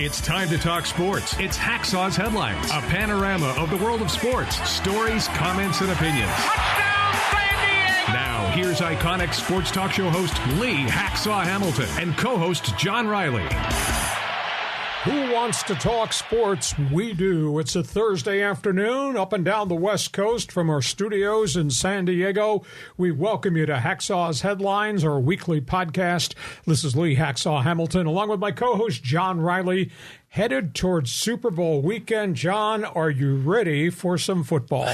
It's time to talk sports. It's Hacksaw's Headlines, a panorama of the world of sports, stories, comments, and opinions. Touchdown, San Diego! Now, here's iconic sports talk show host Lee Hacksaw Hamilton and co-host John Riley. Who wants to talk sports? We do. It's a Thursday afternoon up and down the West Coast from our studios in San Diego. We welcome you to Hacksaw's Headlines, our weekly podcast. This is Lee Hacksaw Hamilton, along with my co-host John Riley, headed towards Super Bowl weekend. John, are you ready for some football?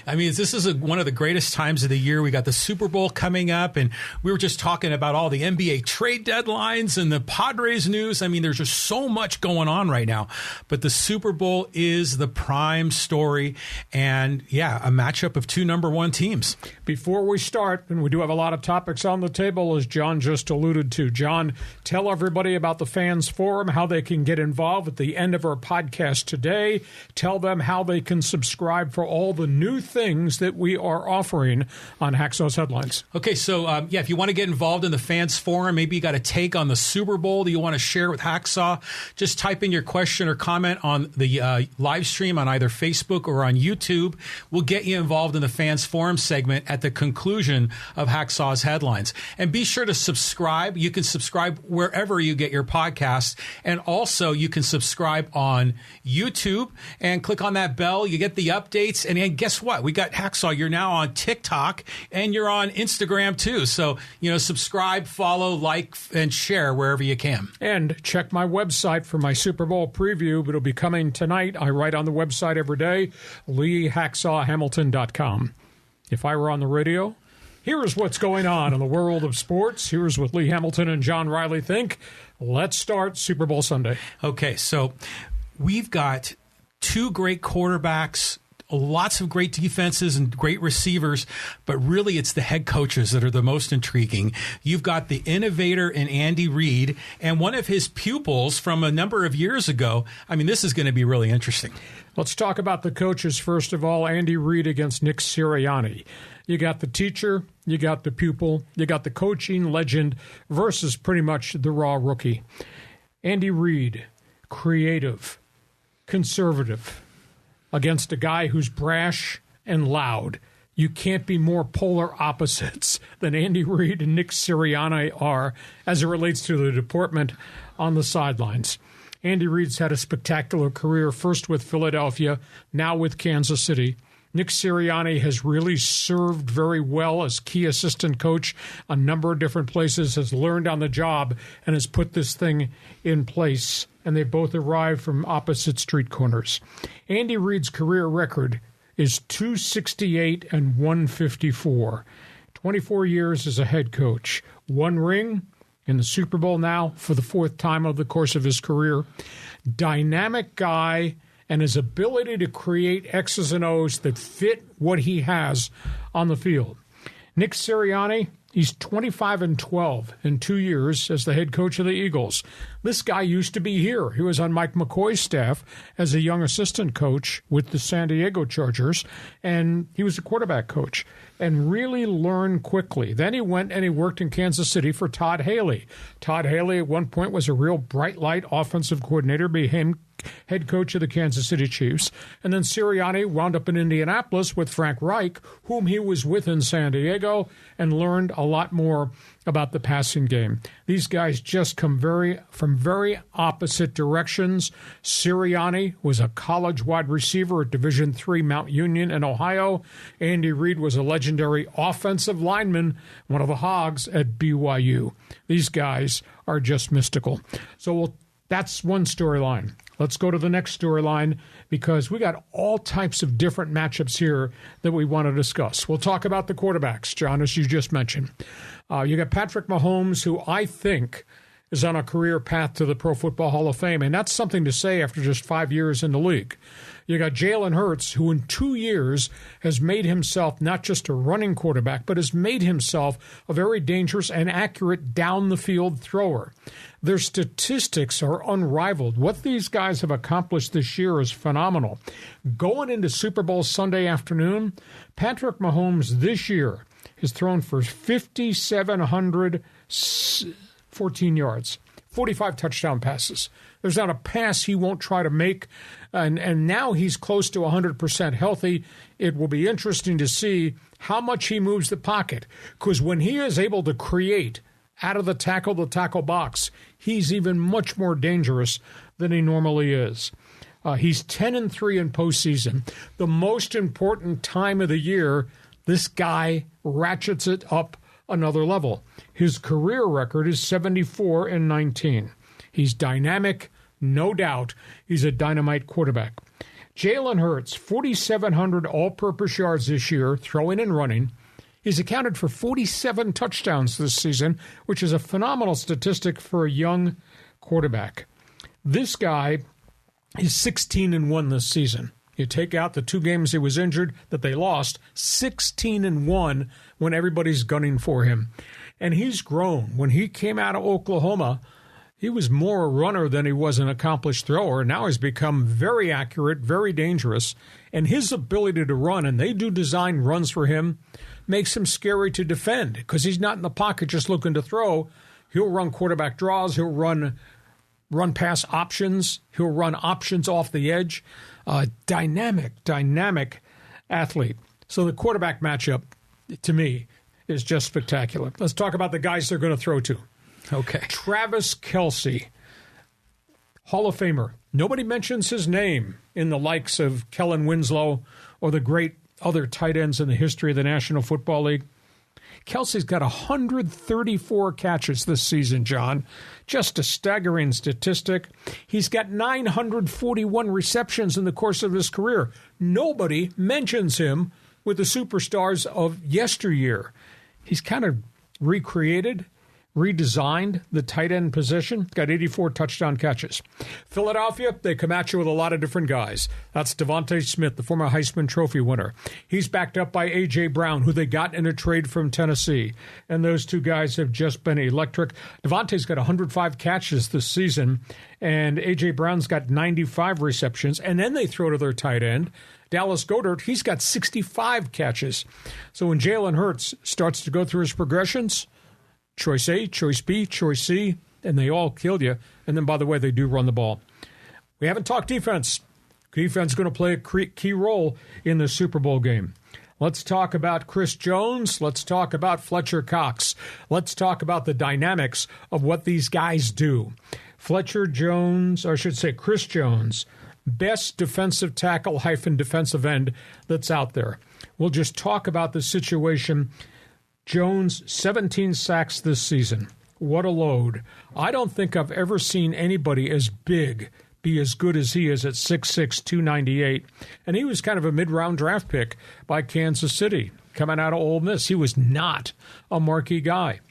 I mean, this is one of the greatest times of the year. We got the Super Bowl coming up, and we were just talking about all the NBA trade deadlines and the Padres news. I mean, there's just so much going on right now. But the Super Bowl is the prime story, and yeah, a matchup of two number one teams. Before we start, and we do have a lot of topics on the table, as John just alluded to. John, tell everybody about the Fans Forum, how they can get involved at the end of our podcast today. Tell them how they can subscribe for all the new things that we are offering on Hacksaw's Headlines. Okay, so if you want to get involved in the Fans Forum, maybe you got a take on the Super Bowl that you want to share with Hacksaw, just type in your question or comment on the live stream on either Facebook or on YouTube. We'll get you involved in the Fans Forum segment at the conclusion of Hacksaw's Headlines. And be sure to subscribe. You can subscribe wherever you get your podcasts, and also you can subscribe on YouTube and click on that bell. You get the updates. And guess what? We got Hacksaw. You're now on TikTok and you're on Instagram too. So, subscribe, follow, like, and share wherever you can. And check my website for my Super Bowl preview. It'll be coming tonight. I write on the website every day, LeeHacksawHamilton.com. If I were on the radio, here's what's going on in the world of sports. Here's what Lee Hamilton and John Riley think. Let's start Super Bowl Sunday. Okay, so we've got two great quarterbacks, lots of great defenses and great receivers, but really it's the head coaches that are the most intriguing. You've got the innovator in Andy Reid and one of his pupils from a number of years ago. I mean, this is going to be really interesting. Let's talk about the coaches first of all. Andy Reid against Nick Sirianni. You got the teacher, you got the pupil, you got the coaching legend versus pretty much the raw rookie. Andy Reid, creative, conservative, against a guy who's brash and loud. You can't be more polar opposites than Andy Reid and Nick Sirianni are as it relates to the deportment on the sidelines. Andy Reid's had a spectacular career, first with Philadelphia, now with Kansas City. Nick Sirianni has really served very well as key assistant coach a number of different places, has learned on the job, and has put this thing in place. And they both arrived from opposite street corners. Andy Reid's career record is 268 and 154. 24 years as a head coach. One ring in the Super Bowl now for the fourth time over the course of his career. Dynamic guy, and his ability to create X's and O's that fit what he has on the field. Nick Sirianni, he's 25-12 in 2 years as the head coach of the Eagles. This guy used to be here. He was on Mike McCoy's staff as a young assistant coach with the San Diego Chargers, and he was a quarterback coach and really learned quickly. Then he went and he worked in Kansas City for Todd Haley. Todd Haley at one point was a real bright light offensive coordinator, became head coach of the Kansas City Chiefs. And then Sirianni wound up in Indianapolis with Frank Reich, whom he was with in San Diego, and learned a lot more about the passing game. These guys just come from very opposite directions. Sirianni was a college wide receiver at Division III Mount Union in Ohio. Andy Reid was a legendary offensive lineman, one of the Hogs at BYU. These guys are just mystical. So that's one storyline. Let's go to the next storyline because we got all types of different matchups here that we want to discuss. We'll talk about the quarterbacks, John, as you just mentioned. You got Patrick Mahomes, who I think is on a career path to the Pro Football Hall of Fame, and that's something to say after just 5 years in the league. You got Jalen Hurts, who in 2 years has made himself not just a running quarterback, but has made himself a very dangerous and accurate down-the-field thrower. Their statistics are unrivaled. What these guys have accomplished this year is phenomenal. Going into Super Bowl Sunday afternoon, Patrick Mahomes this year has thrown for 5,714 yards, 45 touchdown passes. There's not a pass he won't try to make. And now he's close to 100% healthy. It will be interesting to see how much he moves the pocket. Because when he is able to create out of the tackle box, he's even much more dangerous than he normally is. He's 10-3 in postseason. The most important time of the year, this guy ratchets it up another level. His career record is 74-19. He's dynamic, no doubt. He's a dynamite quarterback. Jalen Hurts, 4,700 all-purpose yards this year, throwing and running. He's accounted for 47 touchdowns this season, which is a phenomenal statistic for a young quarterback. This guy is 16-1 this season. You take out the 2 games he was injured that they lost, 16-1 when everybody's gunning for him. And he's grown. When he came out of Oklahoma, he was more a runner than he was an accomplished thrower. Now he's become very accurate, very dangerous. And his ability to run, and they do design runs for him, makes him scary to defend because he's not in the pocket just looking to throw. He'll run quarterback draws. He'll run pass options. He'll run options off the edge. Dynamic athlete. So the quarterback matchup, to me, is just spectacular. Let's talk about the guys they're going to throw to. Okay. Travis Kelce, Hall of Famer. Nobody mentions his name in the likes of Kellen Winslow or the great other tight ends in the history of the National Football League. Kelce's got 134 catches this season, John. Just a staggering statistic. He's got 941 receptions in the course of his career. Nobody mentions him with the superstars of yesteryear. He's kind of recreated, redesigned the tight end position, got 84 touchdown catches. Philadelphia, they come at you with a lot of different guys. That's DeVonta Smith, the former Heisman Trophy winner. He's backed up by A.J. Brown, who they got in a trade from Tennessee. And those two guys have just been electric. DeVonta's got 105 catches this season, and A.J. Brown's got 95 receptions. And then they throw to their tight end, Dallas Goedert. He's got 65 catches. So when Jalen Hurts starts to go through his progressions, choice A, choice B, choice C, and they all kill you. And then, by the way, they do run the ball. We haven't talked defense. Defense is going to play a key role in the Super Bowl game. Let's talk about Chris Jones. Let's talk about Fletcher Cox. Let's talk about the dynamics of what these guys do. Chris Jones, best defensive tackle - defensive end that's out there. We'll just talk about the situation. Jones, 17 sacks this season. What a load. I don't think I've ever seen anybody as big be as good as he is at 6'6", 298. And he was kind of a mid-round draft pick by Kansas City. Coming out of Ole Miss, he was not a marquee guy.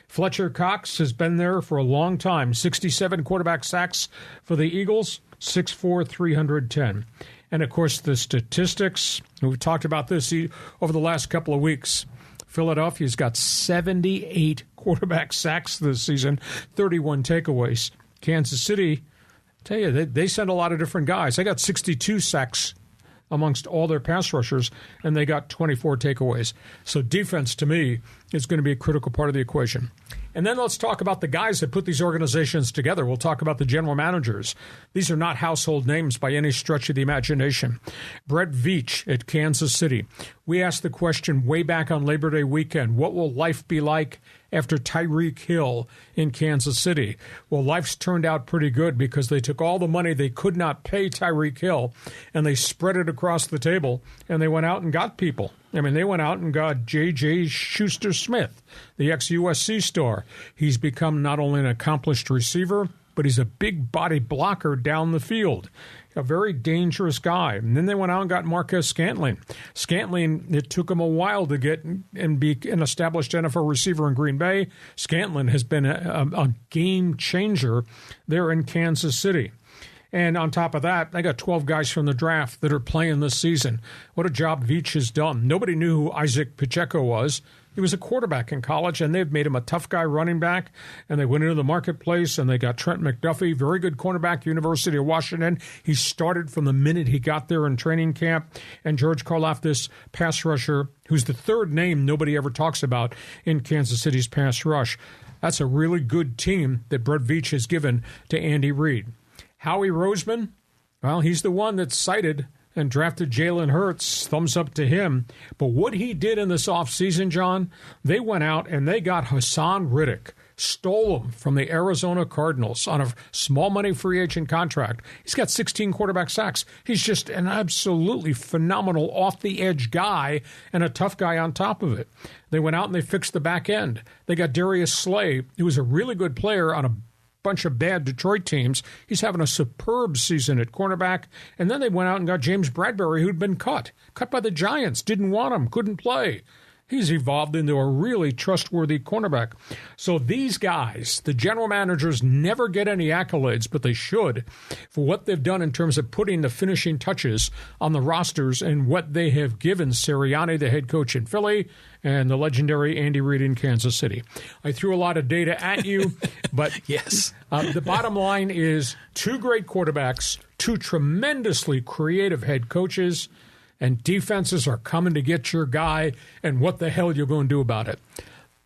Fletcher Cox has been there for a long time. 67 quarterback sacks for the Eagles, 6'4", 310. And, of course, the statistics. We've talked about this over the last couple of weeks. Philadelphia's got 78 quarterback sacks this season, 31 takeaways. Kansas City, tell you, they send a lot of different guys. They got 62 sacks amongst all their pass rushers, and they got 24 takeaways. So defense, to me, is going to be a critical part of the equation. And then let's talk about the guys that put these organizations together. We'll talk about the general managers. These are not household names by any stretch of the imagination. Brett Veach at Kansas City. We asked the question way back on Labor Day weekend, what will life be like after Tyreek Hill in Kansas City? Well, life's turned out pretty good because they took all the money they could not pay Tyreek Hill and they spread it across the table and they went out and got people. I mean, they went out and got J.J. Schuster-Smith, the ex-USC star. He's become not only an accomplished receiver, but he's a big body blocker down the field. A very dangerous guy. And then they went out and got Marquez Scantling. Scantling, it took him a while to get and be an established NFL receiver in Green Bay. Scantling has been a game changer there in Kansas City. And on top of that, they got 12 guys from the draft that are playing this season. What a job Veach has done. Nobody knew who Isaac Pacheco was. He was a quarterback in college, and they've made him a tough guy running back. And they went into the marketplace, and they got Trent McDuffie, very good cornerback, University of Washington. He started from the minute he got there in training camp. And George Karlaftis, pass rusher, who's the third name nobody ever talks about in Kansas City's pass rush. That's a really good team that Brett Veach has given to Andy Reid. Howie Roseman, well, he's the one that's cited and drafted Jalen Hurts. Thumbs up to him. But what he did in this offseason, John, they went out and they got Hassan Riddick, stole him from the Arizona Cardinals on a small money free agent contract. He's got 16 quarterback sacks. He's just an absolutely phenomenal off-the-edge guy and a tough guy on top of it. They went out and they fixed the back end. They got Darius Slay, who was a really good player on a bunch of bad Detroit teams. He's having a superb season at cornerback. And then they went out and got James Bradbury, who'd been cut by the Giants, didn't want him, couldn't play. He's evolved into a really trustworthy cornerback. So these guys, the general managers, never get any accolades, but they should, for what they've done in terms of putting the finishing touches on the rosters and what they have given Sirianni, the head coach in Philly, and the legendary Andy Reid in Kansas City. I threw a lot of data at you, but yes, the bottom line is 2 great quarterbacks, 2 tremendously creative head coaches, and defenses are coming to get your guy, and what the hell you're going to do about it.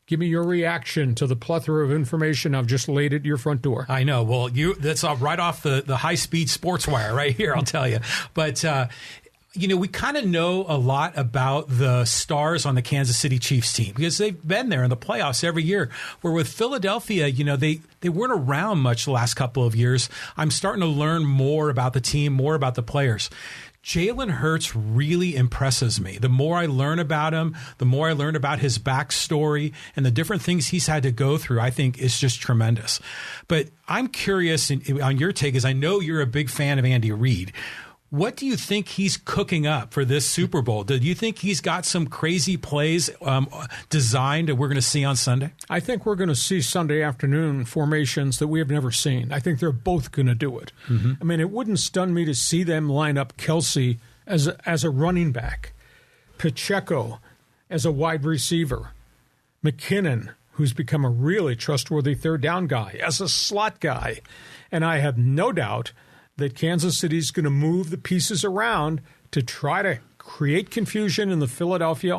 Give me your reaction to the plethora of information I've just laid at your front door. I know. Well, that's right off the high-speed sports wire right here, I'll tell you. But, we kind of know a lot about the stars on the Kansas City Chiefs team because they've been there in the playoffs every year. Where with Philadelphia, they weren't around much the last couple of years. I'm starting to learn more about the team, more about the players. Jalen Hurts really impresses me. The more I learn about him, the more I learn about his backstory and the different things he's had to go through, I think is just tremendous. But I'm curious on your take, as I know you're a big fan of Andy Reid. What do you think he's cooking up for this Super Bowl? Do you think he's got some crazy plays designed that we're going to see on Sunday? I think we're going to see Sunday afternoon formations that we have never seen. I think they're both going to do it. Mm-hmm. I mean, it wouldn't stun me to see them line up Kelce as a running back, Pacheco as a wide receiver, McKinnon, who's become a really trustworthy third down guy, as a slot guy. And I have no doubt that Kansas City's going to move the pieces around to try to create confusion in the Philadelphia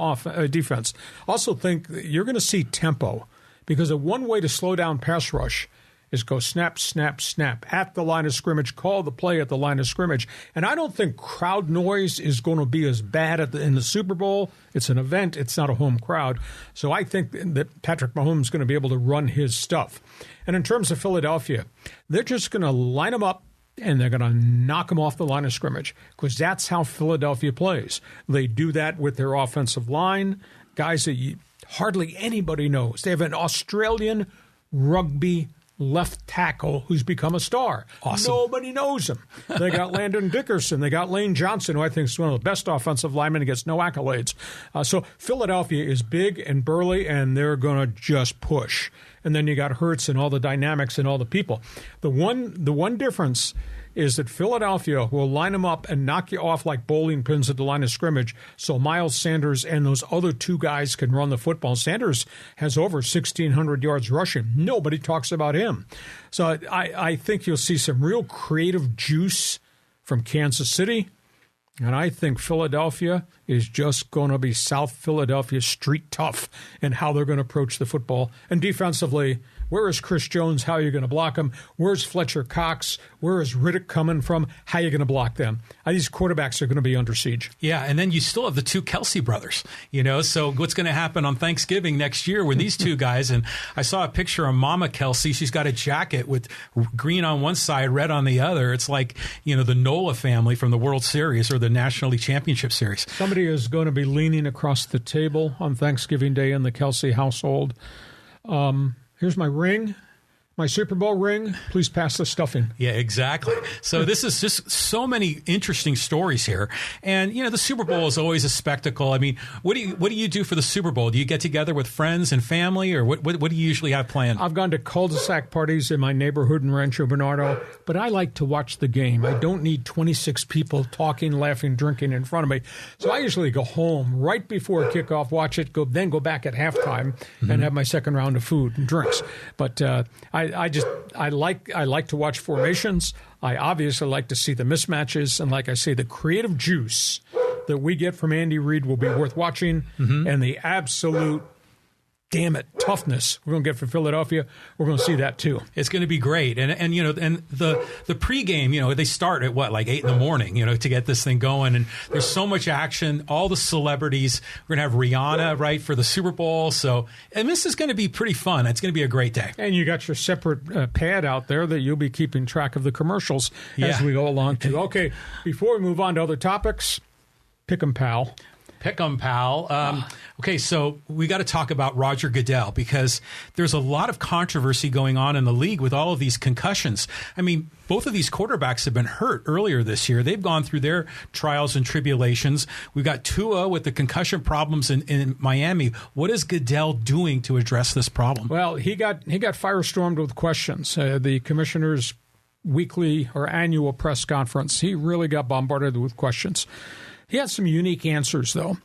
defense. Also think you're going to see tempo, because the one way to slow down pass rush is go snap, snap, snap at the line of scrimmage, call the play at the line of scrimmage. And I don't think crowd noise is going to be as bad in the Super Bowl. It's an event. It's not a home crowd. So I think that Patrick Mahomes is going to be able to run his stuff. And in terms of Philadelphia, they're just going to line them up, and they're going to knock them off the line of scrimmage, because that's how Philadelphia plays. They do that with their offensive line, guys that hardly anybody knows. They have an Australian rugby left tackle who's become a star. Awesome. Nobody knows him. They got Landon Dickerson. They got Lane Johnson, who I think is one of the best offensive linemen and gets no accolades. So Philadelphia is big and burly, and they're going to just push. And then you got Hurts and all the dynamics and all the people. The one difference is that Philadelphia will line them up and knock you off like bowling pins at the line of scrimmage, so Miles Sanders and those other 2 guys can run the football. Sanders has over 1,600 yards rushing. Nobody talks about him. So I think you'll see some real creative juice from Kansas City. And I think Philadelphia is just going to be South Philadelphia street tough in how they're going to approach the football. And defensively, where is Chris Jones? How are you going to block him? Where's Fletcher Cox? Where is Riddick coming from? How are you going to block them? These quarterbacks are going to be under siege. Yeah, and then you still have the 2 Kelce brothers, so what's going to happen on Thanksgiving next year with these 2 guys? And I saw a picture of Mama Kelce. She's got a jacket with green on one side, red on the other. It's like, the Nola family from the World Series or the National League Championship Series. Somebody is going to be leaning across the table on Thanksgiving Day in the Kelce household. Here's my ring, my Super Bowl ring. Please pass the stuffing. Yeah, exactly. So this is just so many interesting stories here. And, the Super Bowl is always a spectacle. I mean, what do you do for the Super Bowl? Do you get together with friends and family, or what do you usually have planned? I've gone to cul-de-sac parties in my neighborhood in Rancho Bernardo, but I like to watch the game. I don't need 26 people talking, laughing, drinking in front of me. So I usually go home right before kickoff, watch it, then go back at halftime and have my second round of food and drinks. But I like to watch formations. I obviously like to see the mismatches, and like I say, the creative juice that we get from Andy Reid will be worth watching, and the absolute damn it, toughness we're going to get from Philadelphia, we're going to see that too. It's going to be great. And the pregame, they start at like 8 a.m, to get this thing going. And there's so much action, all the celebrities. We're going to have Rihanna, right, for the Super Bowl. And this is going to be pretty fun. It's going to be a great day. And you got your separate pad out there that you'll be keeping track of the commercials as we go along too. Okay, before we move on to other topics, pick 'em, pal. Pick 'em, pal. Okay, so we got to talk about Roger Goodell because there's a lot of controversy going on in the league with all of these concussions. I mean, both of these quarterbacks have been hurt earlier this year. They've gone through their trials and tribulations. We've got Tua with the concussion problems in Miami. What is Goodell doing to address this problem? Well, he got firestormed with questions. The commissioner's weekly or annual press conference, he really got bombarded with questions. He had some unique answers, though.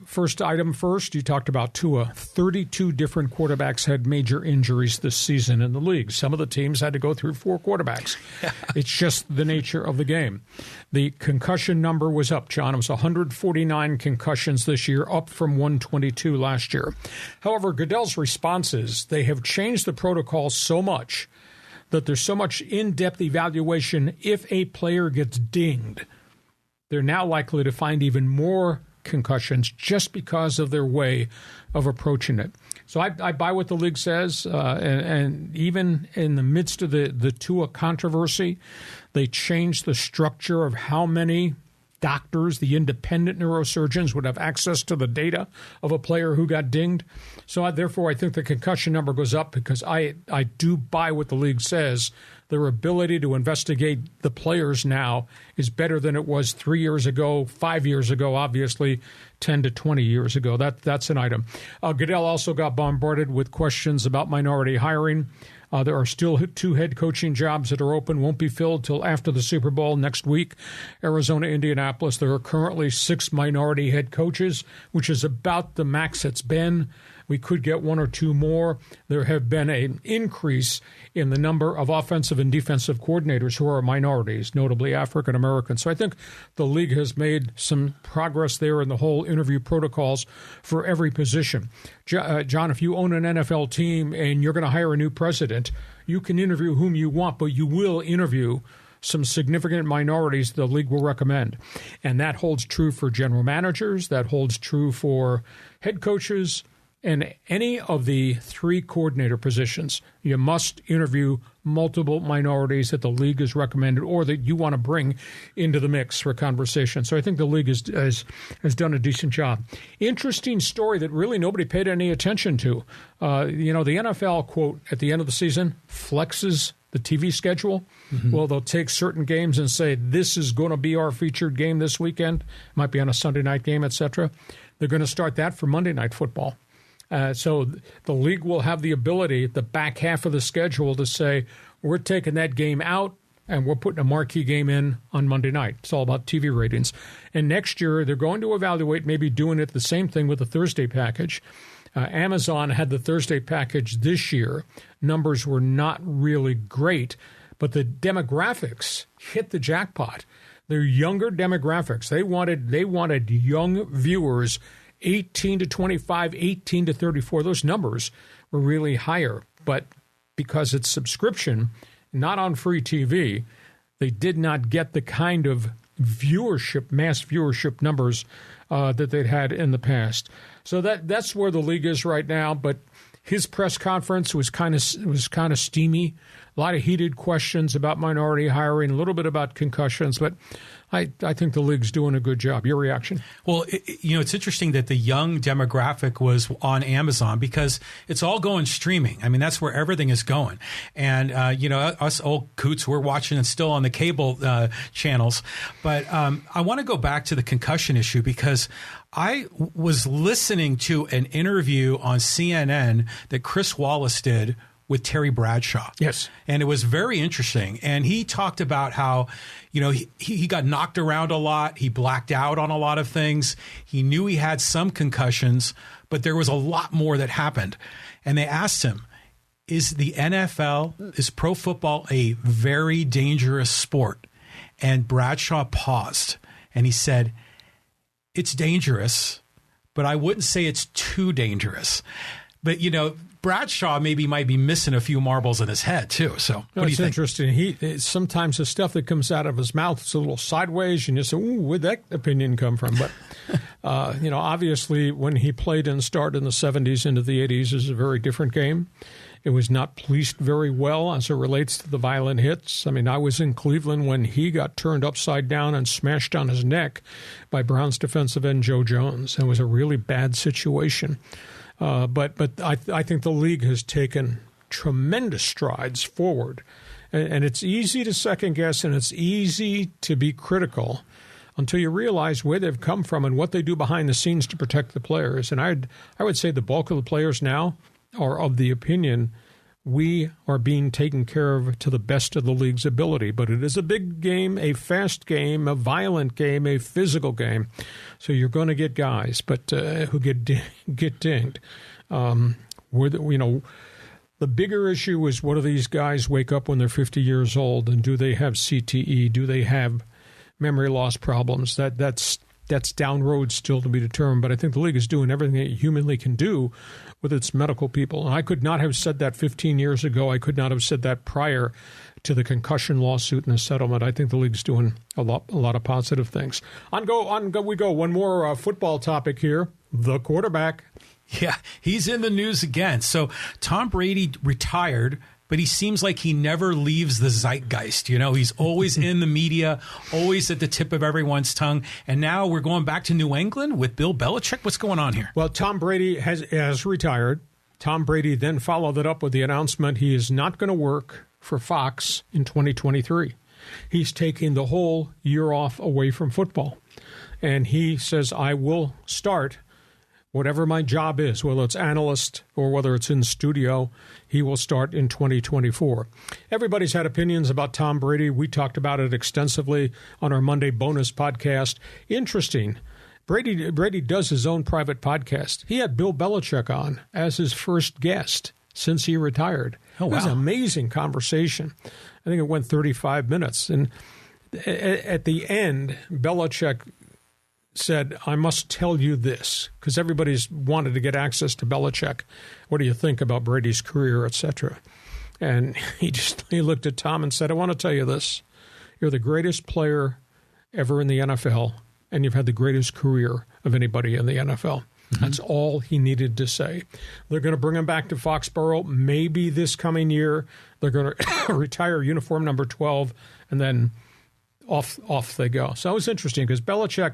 First, you talked about Tua. 32 different quarterbacks had major injuries this season in the league. Some of the teams had to go through 4 quarterbacks. It's just the nature of the game. The concussion number was up, John. It was 149 concussions this year, up from 122 last year. However, Goodell's response is they have changed the protocol so much that there's so much in-depth evaluation if a player gets dinged. They're now likely to find even more concussions just because of their way of approaching it. So I buy what the league says, and even in the midst of the Tua controversy, they changed the structure of how many doctors, the independent neurosurgeons, would have access to the data of a player who got dinged. So therefore, I think the concussion number goes up because I do buy what the league says. Their ability to investigate the players now is better than it was 3 years ago, 5 years ago, obviously 10 to 20 years ago. That's an item. Goodell also got bombarded with questions about minority hiring. There are still 2 head coaching jobs that are open, won't be filled till after the Super Bowl next week. Arizona, Indianapolis, there are currently 6 minority head coaches, which is about the max it's been. We could get 1 or 2 more. There have been an increase in the number of offensive and defensive coordinators who are minorities, notably African Americans. So I think the league has made some progress there in the whole interview protocols for every position. John, if you own an NFL team and you're going to hire a new president, you can interview whom you want, but you will interview some significant minorities the league will recommend. And that holds true for general managers. That holds true for head coaches. And any of the 3 coordinator positions, you must interview multiple minorities that the league has recommended or that you want to bring into the mix for conversation. So I think the league has done a decent job. Interesting story that really nobody paid any attention to. The NFL, quote, at the end of the season, flexes the TV schedule. Mm-hmm. Well, they'll take certain games and say, this is going to be our featured game this weekend. It might be on a Sunday night game, etc. They're going to start that for Monday Night Football. So the league will have the ability, the back half of the schedule, to say, we're taking that game out and we're putting a marquee game in on Monday night. It's all about TV ratings. And next year, they're going to evaluate maybe doing it the same thing with the Thursday package. Amazon had the Thursday package this year. Numbers were not really great, but the demographics hit the jackpot. They're younger demographics. They wanted young viewers 18 to 25, 18 to 34, those numbers were really higher. But because it's subscription, not on free TV, they did not get the kind of viewership, mass viewership numbers that they'd had in the past. So that's where the league is right now. But his press conference was kind of steamy. A lot of heated questions about minority hiring, a little bit about concussions, but I think the league's doing a good job. Your reaction? Well, it's interesting that the young demographic was on Amazon because it's all going streaming. I mean, that's where everything is going. And, us old coots, we're watching it still on the cable channels. But I want to go back to the concussion issue because I was listening to an interview on CNN that Chris Wallace did with Terry Bradshaw. Yes. And it was very interesting. And he talked about how, he got knocked around a lot. He blacked out on a lot of things. He knew he had some concussions, but there was a lot more that happened. And they asked him, is pro football a very dangerous sport? And Bradshaw paused and he said, it's dangerous, but I wouldn't say it's too dangerous. But, Bradshaw might be missing a few marbles in his head, too. So what do you think? It's interesting. Sometimes the stuff that comes out of his mouth is a little sideways, and you say, ooh, where'd that opinion come from? But, obviously when he played and started in the 70s into the 80s is a very different game. It was not policed very well as it relates to the violent hits. I mean, I was in Cleveland when he got turned upside down and smashed on his neck by Browns defensive end Joe Jones. It was a really bad situation. But I think the league has taken tremendous strides forward. And it's easy to second guess and it's easy to be critical until you realize where they've come from and what they do behind the scenes to protect the players. And I would say the bulk of the players now are of the opinion we are being taken care of to the best of the league's ability. But it is a big game, a fast game, a violent game, a physical game. So you're going to get guys who get dinged. The bigger issue is what do these guys wake up when they're 50 years old, and do they have CTE? Do they have memory loss problems? That's down road still to be determined, but I think the league is doing everything it humanly can do with its medical people. And I could not have said that 15 years ago. I could not have said that prior to the concussion lawsuit and the settlement. I think the league's doing a lot of positive things. On we go. One more football topic here. The quarterback. Yeah, he's in the news again. So Tom Brady retired, but he seems like he never leaves the zeitgeist. He's always in the media, always at the tip of everyone's tongue. And now we're going back to New England with Bill Belichick. What's going on here? Well, Tom Brady has retired. Tom Brady then followed it up with the announcement he is not going to work for Fox in 2023. He's taking the whole year off away from football. And he says, I will start whatever my job is, whether it's analyst or whether it's in studio, he will start in 2024. Everybody's had opinions about Tom Brady. We talked about it extensively on our Monday bonus podcast. Interesting. Brady does his own private podcast. He had Bill Belichick on as his first guest since he retired. Oh, wow. It was an amazing conversation. I think it went 35 minutes. And at the end, Belichick said, I must tell you this, because everybody's wanted to get access to Belichick. What do you think about Brady's career, etc.? And he looked at Tom and said, I want to tell you this. You're the greatest player ever in the NFL, and you've had the greatest career of anybody in the NFL. Mm-hmm. That's all he needed to say. They're going to bring him back to Foxborough maybe this coming year. They're going to retire uniform number 12, and then off they go. So it was interesting because Belichick,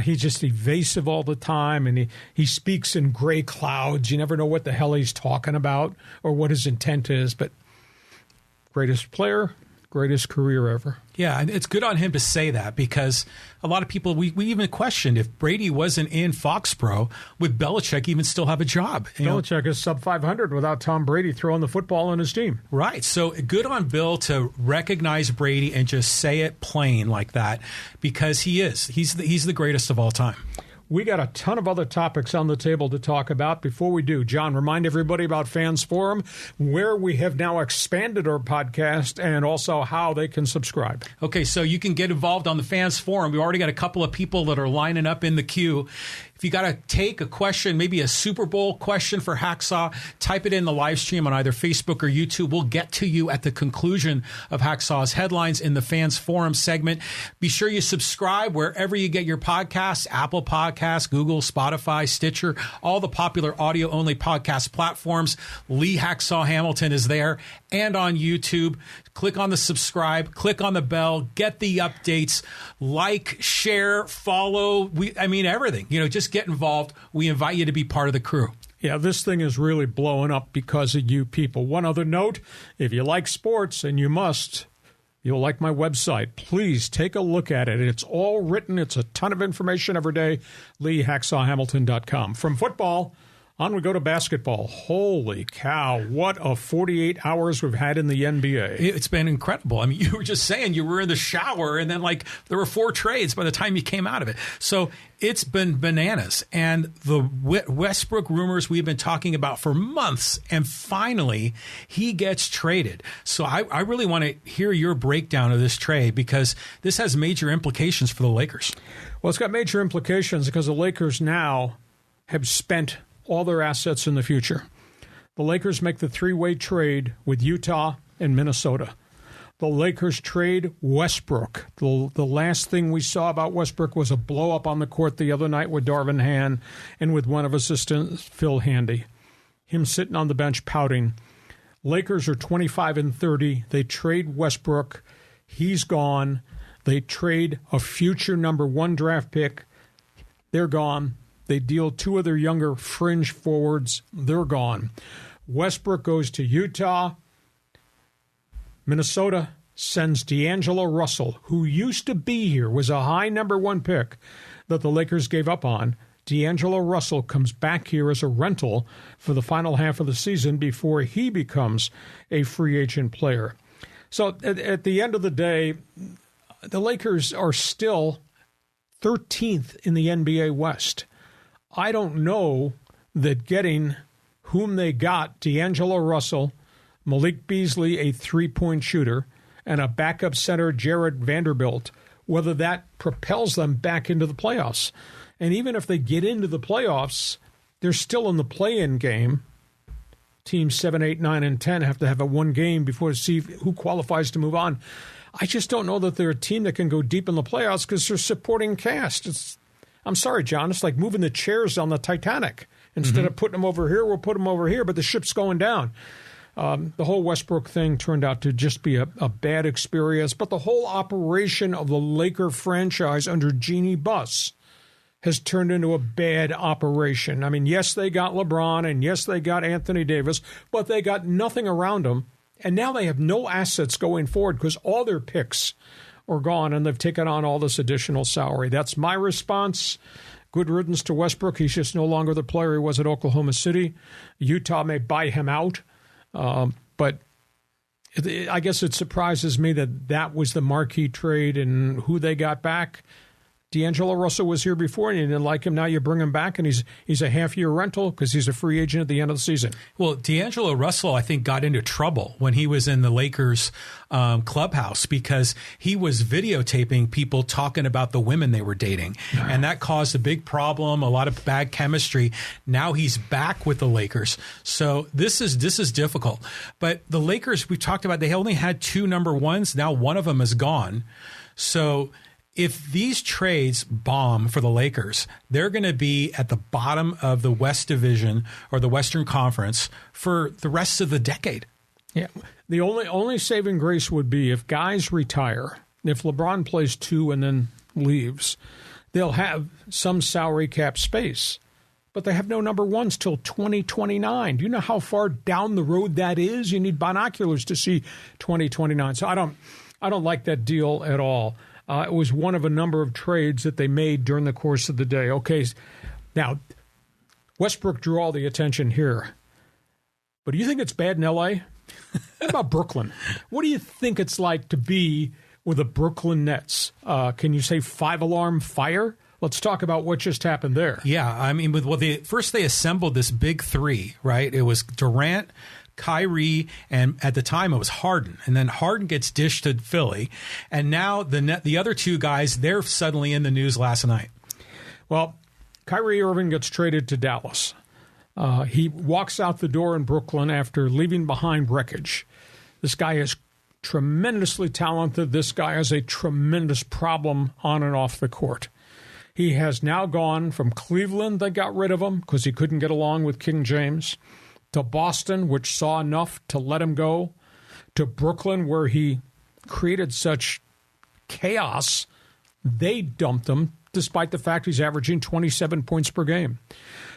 he's just evasive all the time, and he speaks in gray clouds. You never know what the hell he's talking about or what his intent is, but greatest player, greatest career ever. Yeah, and it's good on him to say that because a lot of people, we even questioned if Brady wasn't in Foxborough, would Belichick even still have a job? Belichick is sub 500 without Tom Brady throwing the football on his team. Right. So good on Bill to recognize Brady and just say it plain like that because he's the greatest of all time. We got a ton of other topics on the table to talk about. Before we do, John, remind everybody about Fans Forum, where we have now expanded our podcast and also how they can subscribe. Okay, so you can get involved on the Fans Forum. We've already got a couple of people that are lining up in the queue. If you got to take a question, maybe a Super Bowl question for Hacksaw, type it in the live stream on either Facebook or YouTube. We'll get to you at the conclusion of Hacksaw's headlines in the Fans Forum segment. Be sure you subscribe wherever you get your podcasts, Apple Podcasts, Google, Spotify, Stitcher, all the popular audio-only podcast platforms. Lee Hacksaw Hamilton is there and on YouTube. Click on the subscribe, click on the bell, get the updates, like, share, follow. Everything. Just get involved. We invite you to be part of the crew. Yeah, this thing is really blowing up because of you people. One other note, if you like sports, and you must, you'll like my website. Please take a look at it. It's all written. It's a ton of information every day. LeeHacksawHamilton.com. From football, on we go to basketball. Holy cow, what a 48 hours we've had in the NBA. It's been incredible. You were just saying you were in the shower and then there were 4 trades by the time you came out of it. So it's been bananas. And the Westbrook rumors we've been talking about for months, and finally he gets traded. So I really want to hear your breakdown of this trade because this has major implications for the Lakers. Well, it's got major implications because the Lakers now have spent all their assets in the future. The Lakers make the three-way trade with Utah and Minnesota. The Lakers trade Westbrook. The last thing we saw about Westbrook was a blow-up on the court the other night with Darvin Ham and with one of his assistants, Phil Handy. Him sitting on the bench pouting. Lakers are 25-30. They trade Westbrook. He's gone. They trade a future number 1 draft pick. They're gone. They deal 2 of their younger fringe forwards. They're gone. Westbrook goes to Utah. Minnesota sends D'Angelo Russell, who used to be here, was a high number 1 pick that the Lakers gave up on. D'Angelo Russell comes back here as a rental for the final half of the season before he becomes a free agent player. So at the end of the day, the Lakers are still 13th in the NBA West. I don't know that getting whom they got, D'Angelo Russell, Malik Beasley, a three-point shooter, and a backup center, Jared Vanderbilt, whether that propels them back into the playoffs. And even if they get into the playoffs, they're still in the play-in game. Teams 7, 8, 9, and 10 have to have a one game before to see who qualifies to move on. I just don't know that they're a team that can go deep in the playoffs because they're supporting cast. I'm sorry, John. It's like moving the chairs on the Titanic. Instead of putting them over here, we'll put them over here, but the ship's going down. The whole Westbrook thing turned out to just be a bad experience, but the whole operation of the Laker franchise under Jeannie Buss has turned into a bad operation. I mean, yes, they got LeBron, and yes, they got Anthony Davis, but they got nothing around them, and now they have no assets going forward because all their picks are gone, and they've taken on all this additional salary. That's my response. Good riddance to Westbrook. He's just no longer the player he was at Oklahoma City. Utah may buy him out, but I guess it surprises me that was the marquee trade and who they got back. D'Angelo Russell was here before, and you didn't like him. Now you bring him back, and he's a half-year rental because he's a free agent at the end of the season. Well, D'Angelo Russell, I think, got into trouble when he was in the Lakers clubhouse because he was videotaping people talking about the women they were dating, and that caused a big problem, a lot of bad chemistry. Now he's back with the Lakers, so this is difficult. But the Lakers, we talked about, they only had 2 number 1s. Now one of them is gone, so if these trades bomb for the Lakers, they're going to be at the bottom of the West Division or the Western Conference for the rest of the decade. Yeah. The only saving grace would be if guys retire, if LeBron plays 2 and then leaves, they'll have some salary cap space. But they have no number 1s till 2029. Do you know how far down the road that is? You need binoculars to see 2029. So I don't like that deal at all. It was one of a number of trades that they made during the course of the day. Okay, now, Westbrook drew all the attention here. But do you think it's bad in L.A.? What about Brooklyn? What do you think it's like to be with the Brooklyn Nets? Can you say 5-alarm fire? Let's talk about what just happened there. Yeah, I mean, first they assembled this big 3, right? It was Durant, Kyrie, and at the time it was Harden, and then Harden gets dished to Philly, and now the other 2 guys, they're suddenly in the news last night. Well, Kyrie Irving gets traded to Dallas. He walks out the door in Brooklyn after leaving behind wreckage. This guy is tremendously talented. This guy has a tremendous problem on and off the court. He has now gone from Cleveland, they got rid of him because he couldn't get along with King James, to Boston, which saw enough to let him go, to Brooklyn, where he created such chaos, they dumped him, despite the fact he's averaging 27 points per game.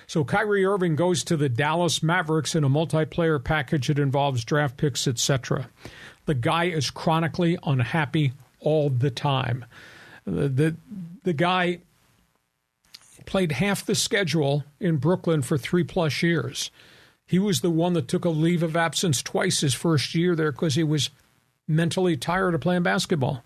So Kyrie Irving goes to the Dallas Mavericks in a multiplayer package that involves draft picks, etc. The guy is chronically unhappy all the time. The guy played half the schedule in Brooklyn for 3+ years. He was the one that took a leave of absence twice his first year there because he was mentally tired of playing basketball.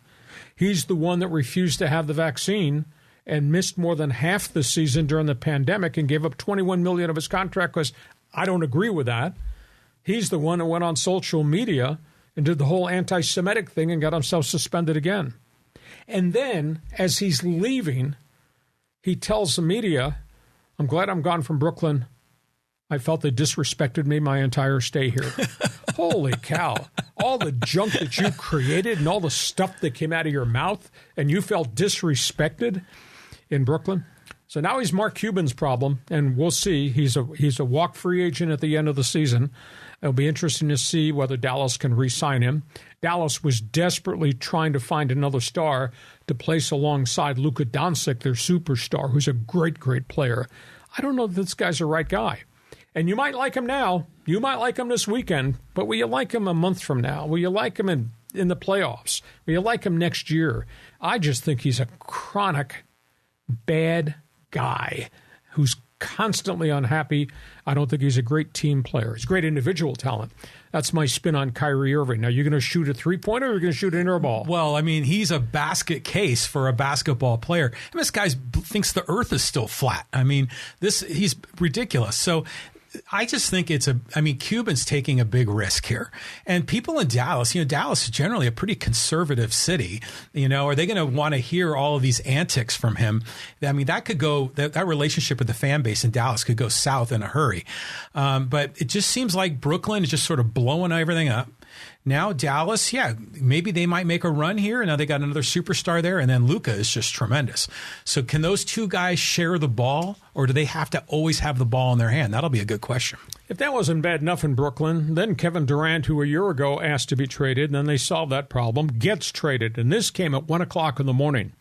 He's the one that refused to have the vaccine and missed more than half the season during the pandemic and gave up $21 million of his contract because I don't agree with that. He's the one who went on social media and did the whole anti-Semitic thing and got himself suspended again. And then, as he's leaving, he tells the media, I'm glad I'm gone from Brooklyn. I felt they disrespected me my entire stay here. Holy cow. All the junk that you created and all the stuff that came out of your mouth, and you felt disrespected in Brooklyn. So now he's Mark Cuban's problem, and we'll see. He's a walk free agent at the end of the season. It'll be interesting to see whether Dallas can re-sign him. Dallas was desperately trying to find another star to place alongside Luka Doncic, their superstar, who's a great, great player. I don't know if this guy's the right guy. And you might like him now. You might like him this weekend. But will you like him a month from now? Will you like him in the playoffs? Will you like him next year? I just think he's a chronic, bad guy who's constantly unhappy. I don't think he's a great team player. He's great individual talent. That's my spin on Kyrie Irving. Now, you're going to shoot a three-pointer or you're going to shoot an air ball? Well, I mean, he's a basket case for a basketball player. And this guy thinks the earth is still flat. I mean, he's ridiculous. So I just think Cuban's taking a big risk here. And people in Dallas, Dallas is generally a pretty conservative city. Are they going to want to hear all of these antics from him? I mean, that could go, that relationship with the fan base in Dallas could go south in a hurry. But it just seems like Brooklyn is just sort of blowing everything up. Now Dallas, maybe they might make a run here. Now they got another superstar there, and then Luka is just tremendous. So can those two guys share the ball, or do they have to always have the ball in their hand? That'll be a good question. If that wasn't bad enough in Brooklyn, then Kevin Durant, who a year ago asked to be traded, and then they solved that problem, gets traded. And this came at 1 o'clock in the morning.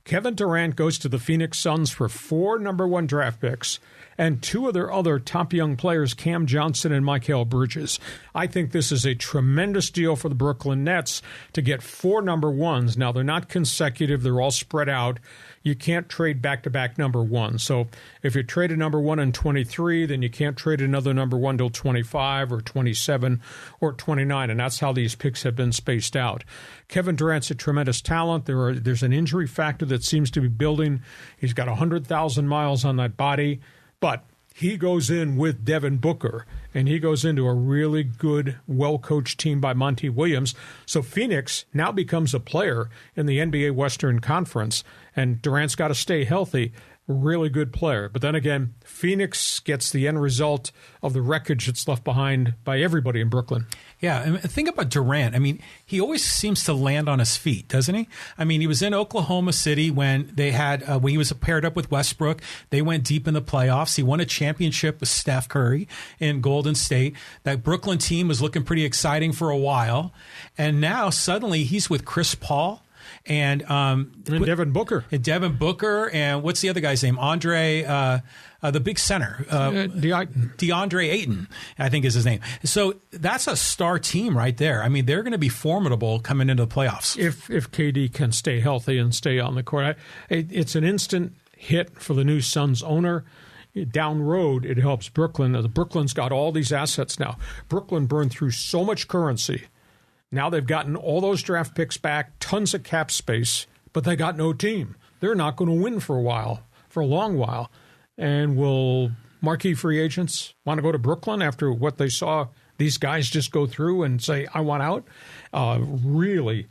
Kevin Durant goes to the Phoenix Suns for 4 number 1 draft picks and 2 of their other top young players, Cam Johnson and Mikal Bridges. I think this is a tremendous deal for the Brooklyn Nets to get 4 number 1s. Now, they're not consecutive. They're all spread out. You can't trade back-to-back number 1. So if you trade a number 1 in 23, then you can't trade another number 1 till 25 or 27 or 29, and that's how these picks have been spaced out. Kevin Durant's a tremendous talent. There's an injury factor that seems to be building. He's got 100,000 miles on that body. But he goes in with Devin Booker, and he goes into a really good, well-coached team by Monty Williams. So Phoenix now becomes a player in the NBA Western Conference, and Durant's got to stay healthy. Really good player. But then again, Phoenix gets the end result of the wreckage that's left behind by everybody in Brooklyn. Yeah, and think about Durant. I mean, he always seems to land on his feet, doesn't he? I mean, he was in Oklahoma City when they had when he was paired up with Westbrook. They went deep in the playoffs. He won a championship with Steph Curry in Golden State. That Brooklyn team was looking pretty exciting for a while, and now suddenly he's with Chris Paul. And Devin Booker. And what's the other guy's name? The big center. DeAndre Ayton, I think is his name. So that's a star team right there. I mean, they're going to be formidable coming into the playoffs. If KD can stay healthy and stay on the court. It's an instant hit for the new Suns owner. Down road, it helps Brooklyn. Brooklyn's got all these assets now. Brooklyn burned through so much currency. Now they've gotten all those draft picks back, tons of cap space, but they got no team. They're not going to win for a long while. And will marquee free agents want to go to Brooklyn after what they saw these guys just go through and say, I want out? Really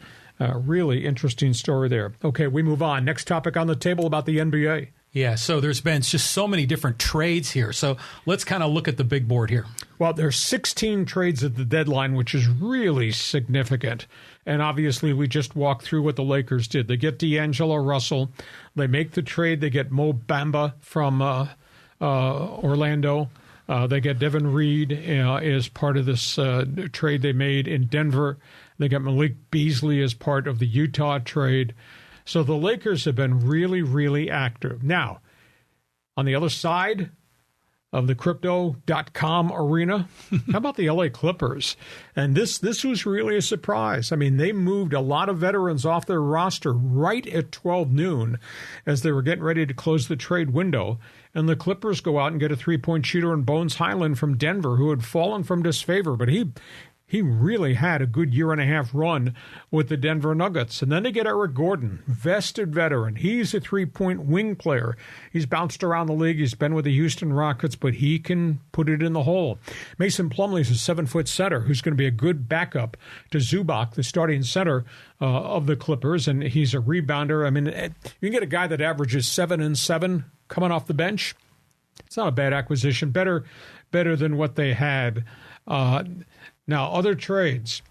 interesting story there. Okay, we move on. Next topic on the table about the NBA. Yeah, so there's been just so many different trades here. So let's kind of look at the big board here. Well, there's 16 trades at the deadline, which is really significant. And obviously, we just walked through what the Lakers did. They get D'Angelo Russell. They make the trade. They get Mo Bamba from Orlando. They get Devin Reed as part of this trade they made in Denver. They get Malik Beasley as part of the Utah trade. So the Lakers have been really, really active. Now, on the other side of the crypto.com arena, how about the LA Clippers? And this was really a surprise. I mean, they moved a lot of veterans off their roster right at 12 noon as they were getting ready to close the trade window. And the Clippers go out and get a three-point shooter in Bones Highland from Denver, who had fallen from disfavor, but he really had a good year-and-a-half run with the Denver Nuggets. And then they get Eric Gordon, vested veteran. He's a three-point wing player. He's bounced around the league. He's been with the Houston Rockets, but he can put it in the hole. Mason Plumlee's a 7-foot center who's going to be a good backup to Zubac, the starting center of the Clippers, and he's a rebounder. I mean, you can get a guy that averages 7 and 7 coming off the bench. It's not a bad acquisition. Better than what they had. Now, other trades.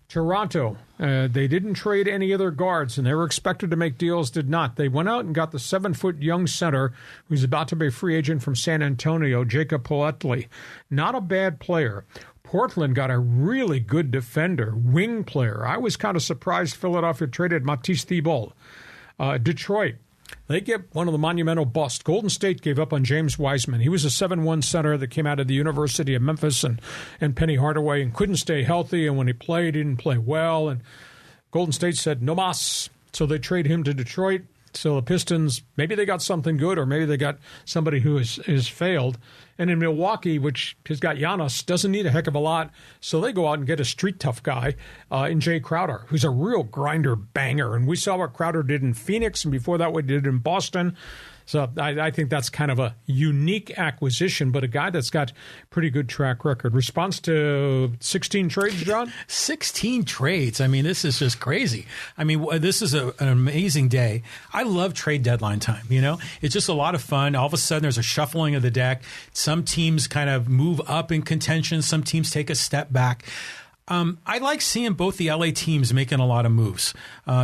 Toronto, they didn't trade any other guards, and they were expected to make deals, did not. They went out and got the 7-foot young center who's about to be a free agent from San Antonio, Jacob Poeltl. Not a bad player. Portland got a really good defender, wing player. I was kind of surprised Philadelphia traded Matisse Thybulle. Detroit, they get one of the monumental busts. Golden State gave up on James Wiseman. He was a 7-1 center that came out of the University of Memphis and Penny Hardaway and couldn't stay healthy, and when he played, he didn't play well. And Golden State said, no mas. So they trade him to Detroit. So the Pistons, maybe they got something good, or maybe they got somebody who has failed. And in Milwaukee, which has got Giannis, doesn't need a heck of a lot, so they go out and get a street-tough guy in Jay Crowder, who's a real grinder banger. And we saw what Crowder did in Phoenix, and before that what he did in Boston. So I think that's kind of a unique acquisition, but a guy that's got pretty good track record. Response to 16 trades, John? 16 trades. I mean, this is just crazy. I mean, this is an amazing day. I love trade deadline time, you know? It's just a lot of fun. All of a sudden, there's a shuffling of the deck. Some teams kind of move up in contention. Some teams take a step back. I like seeing both the LA teams making a lot of moves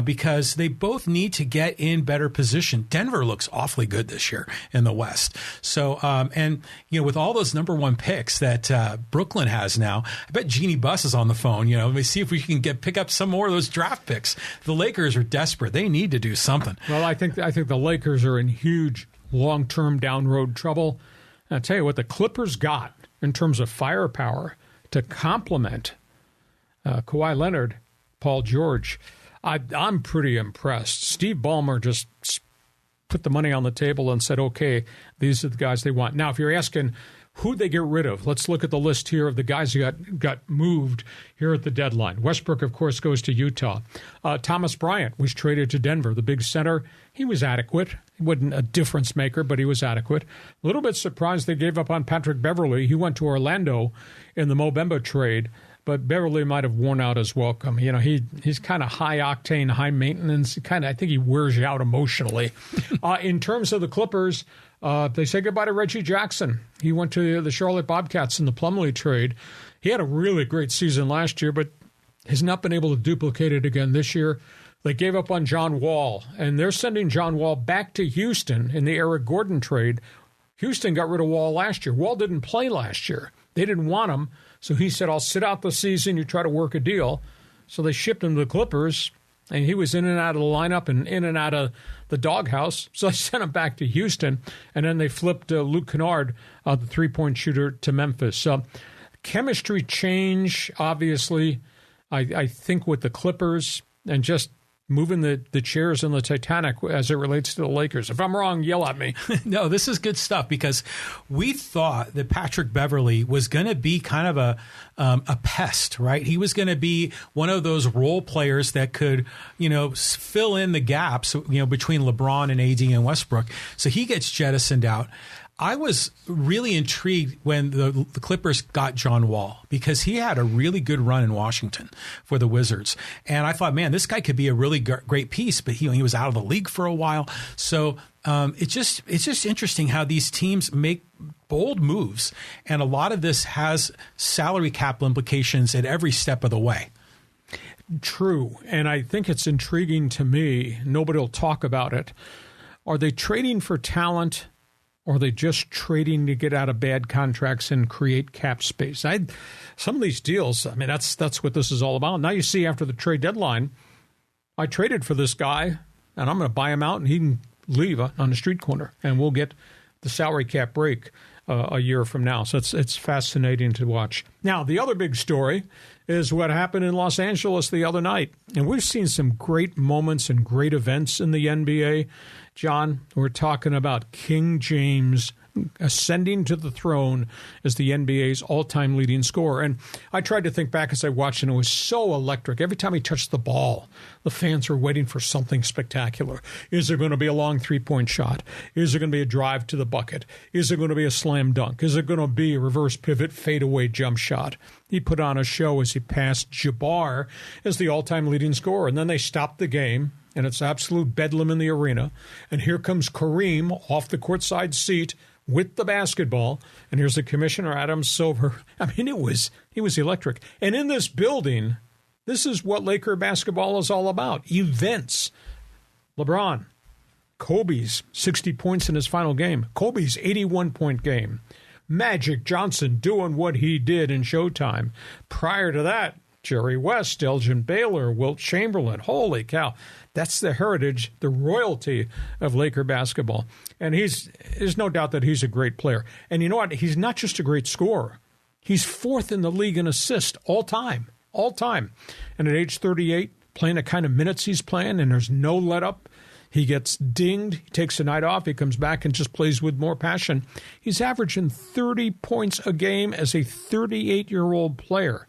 because they both need to get in better position. Denver looks awfully good this year in the West. So, and you know, with all those number 1 picks that Brooklyn has now, I bet Jeannie Buss is on the phone. You know, let me see if we can pick up some more of those draft picks. The Lakers are desperate. They need to do something. Well, I think the Lakers are in huge long-term down road trouble. And I'll tell you what the Clippers got in terms of firepower to complement Kawhi Leonard, Paul George. I'm pretty impressed. Steve Ballmer just put the money on the table and said, okay, these are the guys they want. Now, if you're asking who'd they get rid of, let's look at the list here of the guys who got moved here at the deadline. Westbrook, of course, goes to Utah. Thomas Bryant was traded to Denver, the big center. He was adequate. He wasn't a difference maker, but he was adequate. A little bit surprised they gave up on Patrick Beverley. He went to Orlando in the Mo Bamba trade. But Beverly might have worn out his welcome. You know, he's kind of high octane, high maintenance. I think he wears you out emotionally. In terms of the Clippers, they say goodbye to Reggie Jackson. He went to the Charlotte Bobcats in the Plumlee trade. He had a really great season last year, but has not been able to duplicate it again this year. They gave up on John Wall, and they're sending John Wall back to Houston in the Eric Gordon trade. Houston got rid of Wall last year. Wall didn't play last year. They didn't want him. So he said, I'll sit out the season, you try to work a deal. So they shipped him to the Clippers, and he was in and out of the lineup and in and out of the doghouse. So I sent him back to Houston, and then they flipped Luke Kennard, the three-point shooter, to Memphis. Chemistry change, obviously, I think, with the Clippers, and just moving the chairs in the Titanic as it relates to the Lakers. If I'm wrong, yell at me. No, this is good stuff because we thought that Patrick Beverley was going to be kind of a pest, right? He was going to be one of those role players that could, you know, fill in the gaps, you know, between LeBron and AD and Westbrook. So he gets jettisoned out. I was really intrigued when the Clippers got John Wall because he had a really good run in Washington for the Wizards. And I thought, man, this guy could be a really great piece, but he was out of the league for a while. So it's just interesting how these teams make bold moves. And a lot of this has salary cap implications at every step of the way. True. And I think it's intriguing to me. Nobody will talk about it. Are they trading for talent? Or are they just trading to get out of bad contracts and create cap space? Some of these deals, I mean, that's what this is all about. Now you see after the trade deadline, I traded for this guy, and I'm going to buy him out, and he can leave on the street corner, and we'll get the salary cap break a year from now. So it's fascinating to watch. Now, the other big story is what happened in Los Angeles the other night. And we've seen some great moments and great events in the NBA. John, we're talking about King James ascending to the throne as the NBA's all-time leading scorer. And I tried to think back as I watched, and it was so electric. Every time he touched the ball, the fans were waiting for something spectacular. Is there going to be a long three-point shot? Is there going to be a drive to the bucket? Is there going to be a slam dunk? Is there going to be a reverse pivot fadeaway jump shot? He put on a show as he passed Jabbar as the all-time leading scorer. And then they stopped the game, and it's absolute bedlam in the arena. And here comes Kareem off the courtside seat, with the basketball. And here's the commissioner, Adam Silver. I mean, he was electric. And in this building, this is what Laker basketball is all about. Events. LeBron, Kobe's 60 points in his final game. Kobe's 81-point game. Magic Johnson doing what he did in Showtime. Prior to that, Jerry West, Elgin Baylor, Wilt Chamberlain. Holy cow. That's the heritage, the royalty of Laker basketball. And there's no doubt that he's a great player. And you know what? He's not just a great scorer. He's fourth in the league in assists all time. And at age 38, playing the kind of minutes he's playing, and there's no let-up. He gets dinged, he takes a night off, he comes back and just plays with more passion. He's averaging 30 points a game as a 38-year-old player.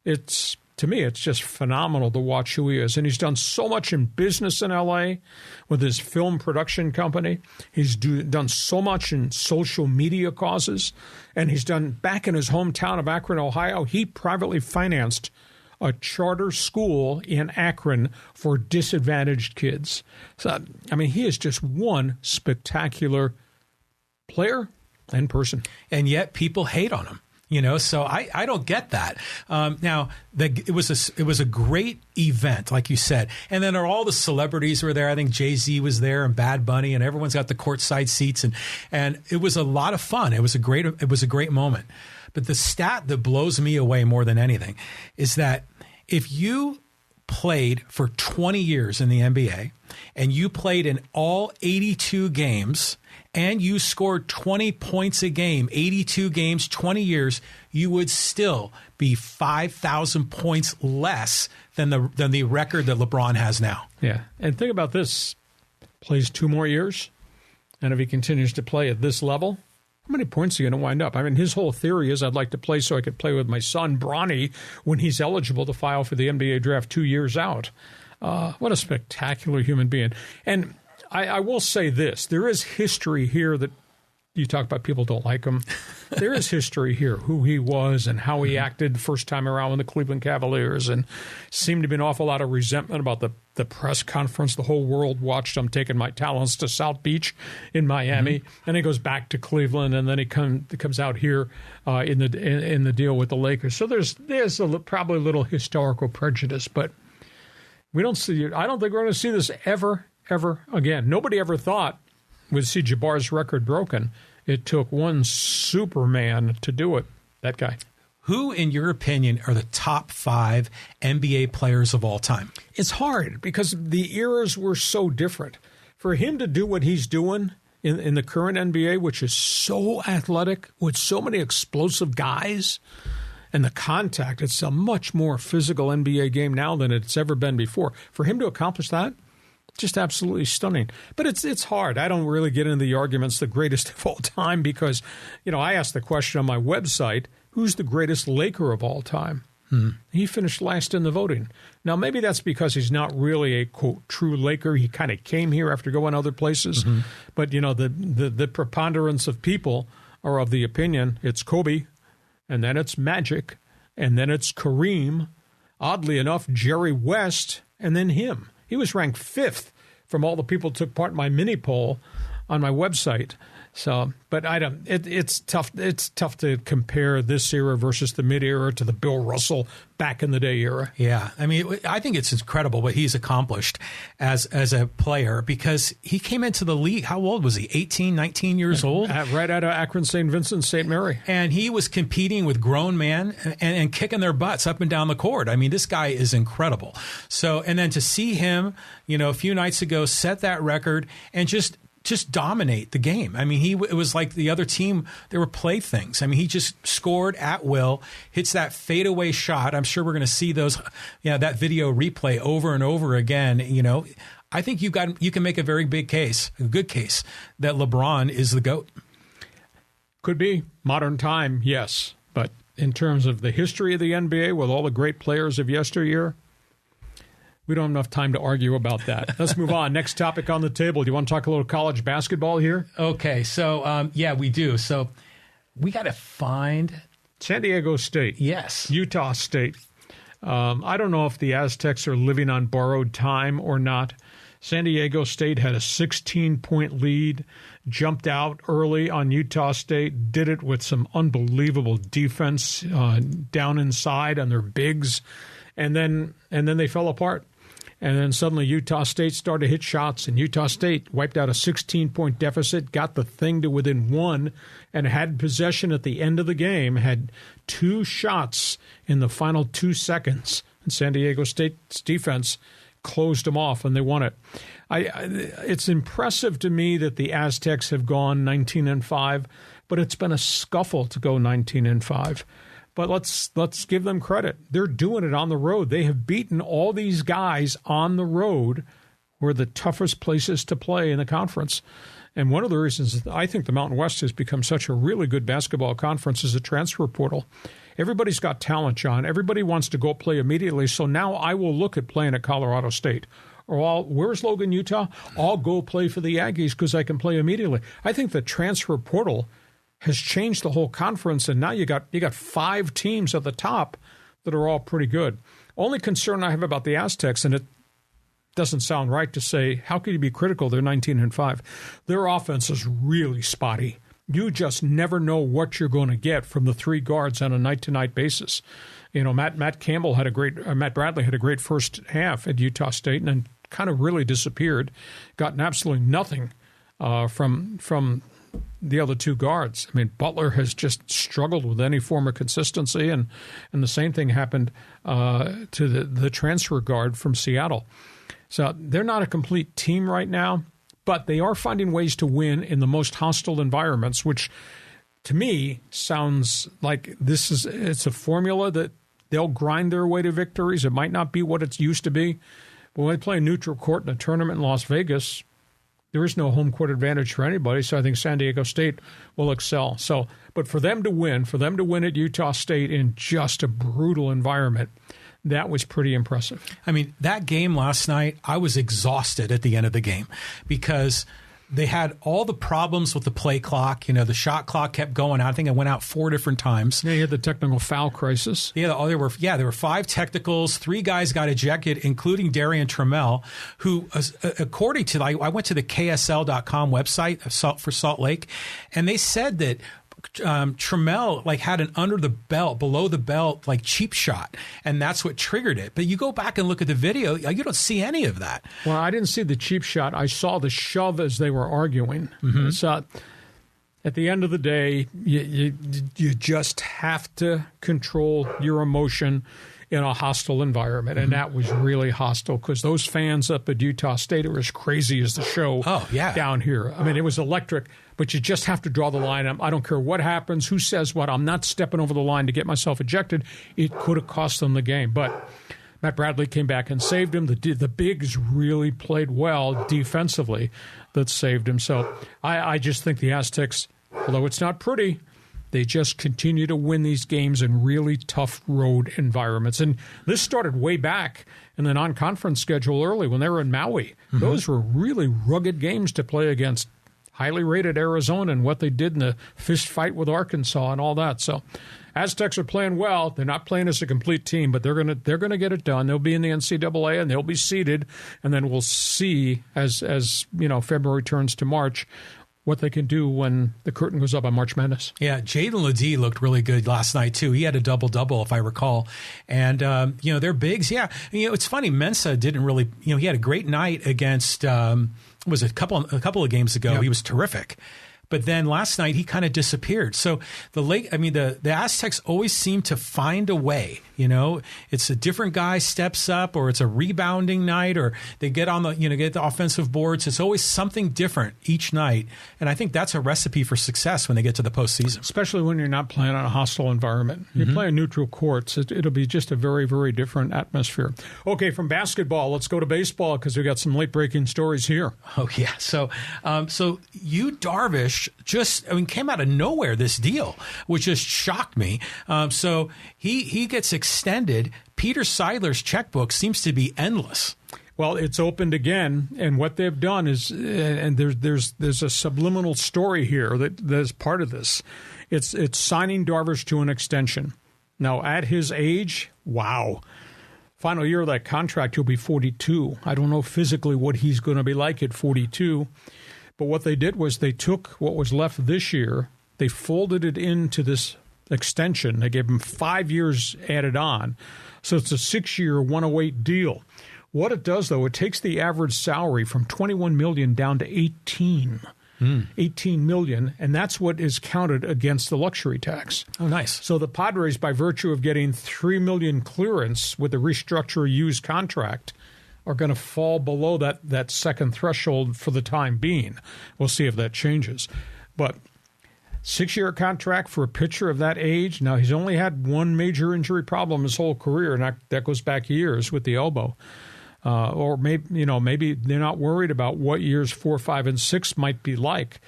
To me, it's just phenomenal to watch who he is. And he's done so much in business in L.A. with his film production company. He's done so much in social media causes. And he's done, back in his hometown of Akron, Ohio, he privately financed a charter school in Akron for disadvantaged kids. So, I mean, he is just one spectacular player and person. And yet people hate on him. So I don't get that. Now, it was a great event, like you said, and then all the celebrities were there. I think Jay-Z was there and Bad Bunny, and everyone's got the courtside seats, and it was a lot of fun. It was a great moment. But the stat that blows me away more than anything is that if you played for 20 years in the NBA and you played in all 82 games and you scored 20 points a game, 82 games, 20 years, you would still be 5,000 points less than the record that LeBron has now. Yeah, and think about this. Plays 2 more years, and if he continues to play at this level, how many points are you going to wind up? I mean, his whole theory is I'd like to play so I could play with my son, Bronny, when he's eligible to file for the NBA draft 2 years out. What a spectacular human being. And I will say this. There is history here that you talk about people don't like him. There is history here, who he was and how he acted first time around with the Cleveland Cavaliers, and seemed to be an awful lot of resentment about the press conference. The whole world watched him taking my talents to South Beach in Miami, and he goes back to Cleveland, and then he comes out here in the deal with the Lakers. So there's probably a little historical prejudice, but we don't see. I don't think we're going to see this ever again. Nobody ever thought we'd see Jabbar's record broken. It took one Superman to do it. That guy. Who, in your opinion, are the top 5 NBA players of all time? It's hard because the eras were so different. For him to do what he's doing in the current NBA, which is so athletic, with so many explosive guys, and the contact, it's a much more physical NBA game now than it's ever been before. For him to accomplish that, just absolutely stunning. But it's hard. I don't really get into the arguments, the greatest of all time, because, I asked the question on my website, who's the greatest Laker of all time? He finished last in the voting. Now, maybe that's because he's not really a, quote, true Laker. He kind of came here after going other places. But, the preponderance of people are of the opinion it's Kobe, and then it's Magic, and then it's Kareem, oddly enough, Jerry West, and then him. He was ranked 5th from all the people who took part in my mini poll on my website. So, but it's tough. It's tough to compare this era versus the mid era to the Bill Russell back in the day era. Yeah, I mean, I think it's incredible what he's accomplished as a player, because he came into the league. How old was he? 18, 19 years old, right out of Akron, St. Vincent, St. Mary, and he was competing with grown men and kicking their butts up and down the court. I mean, this guy is incredible. So, and then to see him, a few nights ago set that record and just dominate the game. I mean, it was like the other team, they were playthings. I mean, he just scored at will, hits that fadeaway shot. I'm sure we're going to see that video replay over and over again. I think you can make a very big case, a good case, that LeBron is the GOAT. Could be. Modern time, yes. But in terms of the history of the NBA with all the great players of yesteryear, we don't have enough time to argue about that. Let's move on. Next topic on the table. Do you want to talk a little college basketball here? Okay. So, yeah, we do. So we got to find San Diego State. Yes. Utah State. I don't know if the Aztecs are living on borrowed time or not. San Diego State had a 16-point lead, jumped out early on Utah State, did it with some unbelievable defense down inside on their bigs, and then they fell apart. And then suddenly Utah State started to hit shots, and Utah State wiped out a 16-point deficit, got the thing to within one, and had possession at the end of the game, had 2 shots in the final 2 seconds. And San Diego State's defense closed them off, and they won it. It's impressive to me that the Aztecs have gone 19-5, but it's been a scuffle to go 19-5. But let's give them credit. They're doing it on the road. They have beaten all these guys on the road, who are the toughest places to play in the conference. And one of the reasons I think the Mountain West has become such a really good basketball conference is the transfer portal. Everybody's got talent, John. Everybody wants to go play immediately. So now I will look at playing at Colorado State. Or where's Logan, Utah? I'll go play for the Aggies because I can play immediately. I think the transfer portal has changed the whole conference, and now you got 5 teams at the top that are all pretty good. Only concern I have about the Aztecs, and it doesn't sound right to say, how could you be critical? They're 19-5. Their offense is really spotty. You just never know what you're going to get from the 3 guards on a night-to-night basis. You know, Matt Bradley had a great first half at Utah State, and then kind of really disappeared. Gotten absolutely nothing from the other 2 guards. I mean, Butler has just struggled with any form of consistency, and the same thing happened to the transfer guard from Seattle. So they're not a complete team right now, but they are finding ways to win in the most hostile environments, which to me sounds like it's a formula that they'll grind their way to victories. It might not be what it used to be, but when they play a neutral court in a tournament in Las Vegas, there is no home court advantage for anybody, so I think San Diego State will excel. So, but for them to win at Utah State in just a brutal environment, that was pretty impressive. I mean, that game last night, I was exhausted at the end of the game because they had all the problems with the play clock. You know, the shot clock kept going out. I think it went out 4 different times. Yeah, you had the technical foul crisis. Yeah, there were 5 technicals. 3 guys got ejected, including Darian Trammell, who, according to, I went to the KSL.com website for Salt Lake, and they said that Trammell had an below the belt cheap shot, and that's what triggered it. But you go back and look at the video, you don't see any of that. Well, I didn't see the cheap shot. I saw the shove as they were arguing. Mm-hmm. So at the end of the day, you just have to control your emotion in a hostile environment, and that was really hostile because those fans up at Utah State are as crazy as the show down here. I mean, it was electric, but you just have to draw the line. I don't care what happens, who says what. I'm not stepping over the line to get myself ejected. It could have cost them the game, but Matt Bradley came back and saved him. The bigs really played well defensively that saved him. So I just think the Aztecs, although it's not pretty, they just continue to win these games in really tough road environments. And this started way back in the non-conference schedule early when they were in Maui. Mm-hmm. Those were really rugged games to play against highly rated Arizona and what they did in the fist fight with Arkansas and all that. So Aztecs are playing well. They're not playing as a complete team, but they're gonna get it done. They'll be in the NCAA and they'll be seeded, and then we'll see as February turns to March what they can do when the curtain goes up on March Madness. Yeah, Jaden Ledee looked really good last night, too. He had a double-double, if I recall. And, they're bigs. Yeah, it's funny. Mensah didn't really, he had a great night against, was it a couple of games ago. Yep. He was terrific. But then last night, he kind of disappeared. So the Aztecs always seem to find a way. It's a different guy steps up, or it's a rebounding night, or they get on get the offensive boards. It's always something different each night. And I think that's a recipe for success when they get to the postseason. Especially when you're not playing on a hostile environment. Mm-hmm. You're playing neutral courts. It'll be just a very, very different atmosphere. Okay, from basketball, let's go to baseball because we got some late-breaking stories here. Oh, yeah. So Yu Darvish came out of nowhere, this deal, which just shocked me. So he gets extended. Peter Seidler's checkbook seems to be endless. Well, it's opened again, and what they've done is, and there's a subliminal story here that's part of this. It's signing Darvish to an extension. Now, at his age, wow. Final year of that contract, he'll be 42. I don't know physically what he's going to be like at 42. But what they did was they took what was left this year, they folded it into this extension. They gave him 5 years added on. So it's a 6-year, 108 deal. What it does, though, it takes the average salary from $21 million down to $18 million, and that's what is counted against the luxury tax. Oh, nice. So the Padres, by virtue of getting $3 million clearance with the restructure used contract, are going to fall below that second threshold for the time being. We'll see if that changes. But 6-year contract for a pitcher of that age. Now, he's only had one major injury problem his whole career, and that goes back years with the elbow. Or maybe they're not worried about what years 4, 5, and 6 might be like.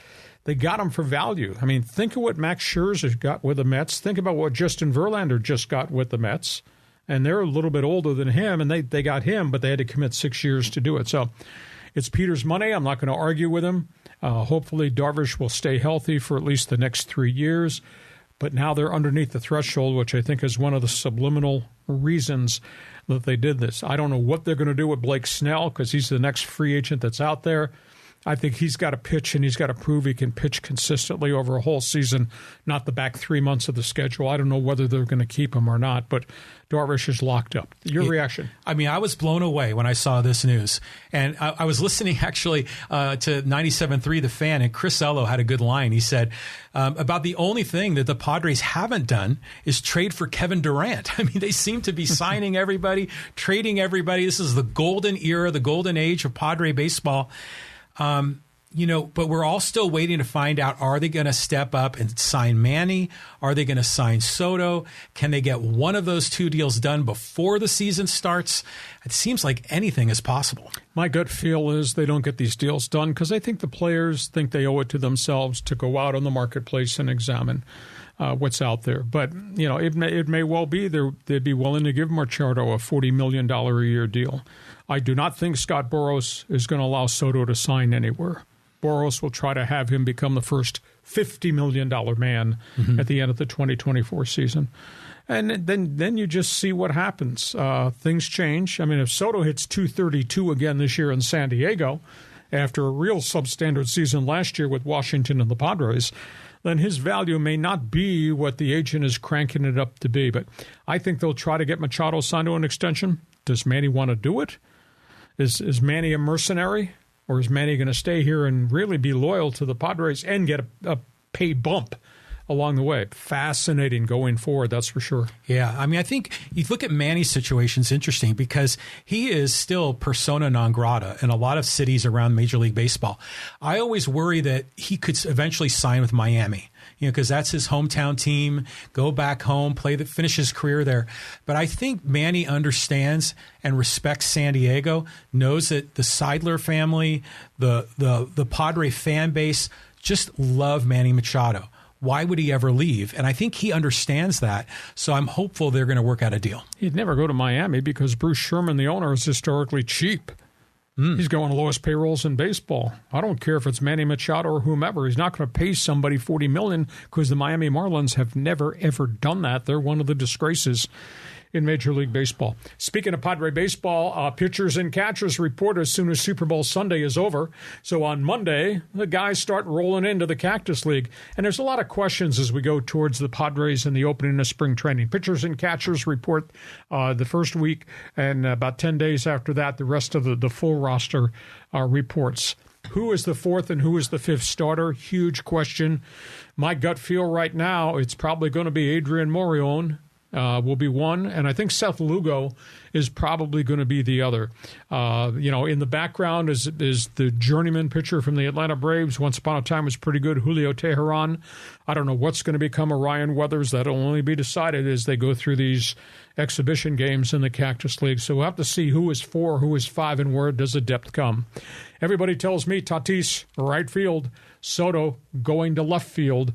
They got him for value. I mean, think of what Max Scherzer got with the Mets. Think about what Justin Verlander just got with the Mets. And they're a little bit older than him, and they got him, but they had to commit 6 years to do it. So it's Peter's money. I'm not going to argue with him. Hopefully Darvish will stay healthy for at least the next 3 years. But now they're underneath the threshold, which I think is one of the subliminal reasons that they did this. I don't know what they're going to do with Blake Snell because he's the next free agent that's out there. I think he's got to pitch, and he's got to prove he can pitch consistently over a whole season, not the back 3 months of the schedule. I don't know whether they're going to keep him or not, but Darvish is locked up. Your reaction? I mean, I was blown away when I saw this news. And I was listening, actually, to 97.3 The Fan, and Chris Ello had a good line. He said, about the only thing that the Padres haven't done is trade for Kevin Durant. I mean, they seem to be signing everybody, trading everybody. This is the golden era, the golden age of Padre baseball. But we're all still waiting to find out, are they going to step up and sign Manny? Are they going to sign Soto? Can they get one of those two deals done before the season starts? It seems like anything is possible. My gut feel is they don't get these deals done because I think the players think they owe it to themselves to go out on the marketplace and examine what's out there. But, it may well be they'd be willing to give Machado a $40 million a year deal. I do not think Scott Boras is going to allow Soto to sign anywhere. Boras will try to have him become the first $50 million man at the end of the 2024 season. And then you just see what happens. Things change. I mean, if Soto hits 232 again this year in San Diego after a real substandard season last year with Washington and the Padres, then his value may not be what the agent is cranking it up to be. But I think they'll try to get Machado signed to an extension. Does Manny want to do it? Is Manny a mercenary? Or is Manny going to stay here and really be loyal to the Padres and get a pay bump along the way? Fascinating going forward, that's for sure. Yeah, I mean, I think you look at Manny's situation, it's interesting because he is still persona non grata in a lot of cities around Major League Baseball. I always worry that he could eventually sign with Miami, because that's his hometown team, go back home, finish his career there. But I think Manny understands and respects San Diego, knows that the Seidler family, the Padre fan base just love Manny Machado. Why would he ever leave? And I think he understands that. So I'm hopeful they're going to work out a deal. He'd never go to Miami because Bruce Sherman, the owner, is historically cheap. He's going to lowest payrolls in baseball. I don't care if it's Manny Machado or whomever. He's not going to pay somebody $40 million because the Miami Marlins have never, ever done that. They're one of the disgraces in Major League Baseball. Speaking of Padre baseball, pitchers and catchers report as soon as Super Bowl Sunday is over. So on Monday, the guys start rolling into the Cactus League. And there's a lot of questions as we go towards the Padres and the opening of spring training. Pitchers and catchers report the first week, and about 10 days after that, the rest of the full roster reports. Who is the fourth and who is the fifth starter? Huge question. My gut feel right now, it's probably going to be Adrian Morejon. Will be one, and I think Seth Lugo is probably going to be the other. In the background is the journeyman pitcher from the Atlanta Braves. Once upon a time was pretty good, Julio Teheran. I don't know what's going to become of Ryan Weathers. That'll only be decided as they go through these exhibition games in the Cactus League. So we'll have to see who is 4, who is 5, and where does the depth come. Everybody tells me Tatis, right field, Soto going to left field.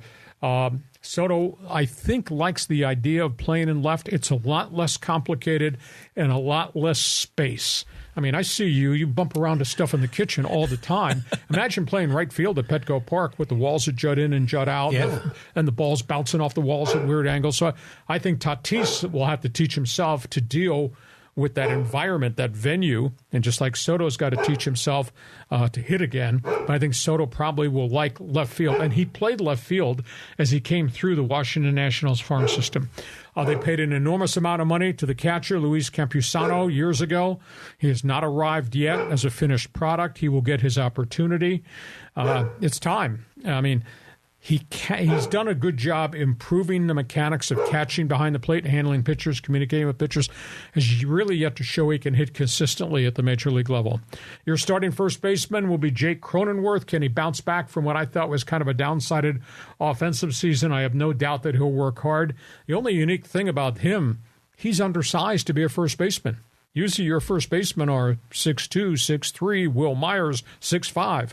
Soto, I think, likes the idea of playing in left. It's a lot less complicated and a lot less space. I mean, I see you bump around to stuff in the kitchen all the time. Imagine playing right field at Petco Park with the walls that jut in and jut out, and the balls bouncing off the walls at weird angles. So I think Tatis will have to teach himself to deal with that environment, that venue. And just like Soto's got to teach himself to hit again, but I think Soto probably will like left field. And he played left field as he came through the Washington Nationals farm system. They paid an enormous amount of money to the catcher, Luis Campusano, years ago. He has not arrived yet as a finished product. He will get his opportunity. It's time. I mean, he's done a good job improving the mechanics of catching behind the plate, handling pitchers, communicating with pitchers. Has really yet to show he can hit consistently at the major league level. Your starting first baseman will be Jake Cronenworth. Can he bounce back from what I thought was kind of a downsided offensive season? I have no doubt that he'll work hard. The only unique thing about him, he's undersized to be a first baseman. Usually your first basemen are 6'2", 6'3", Will Myers, 6'5".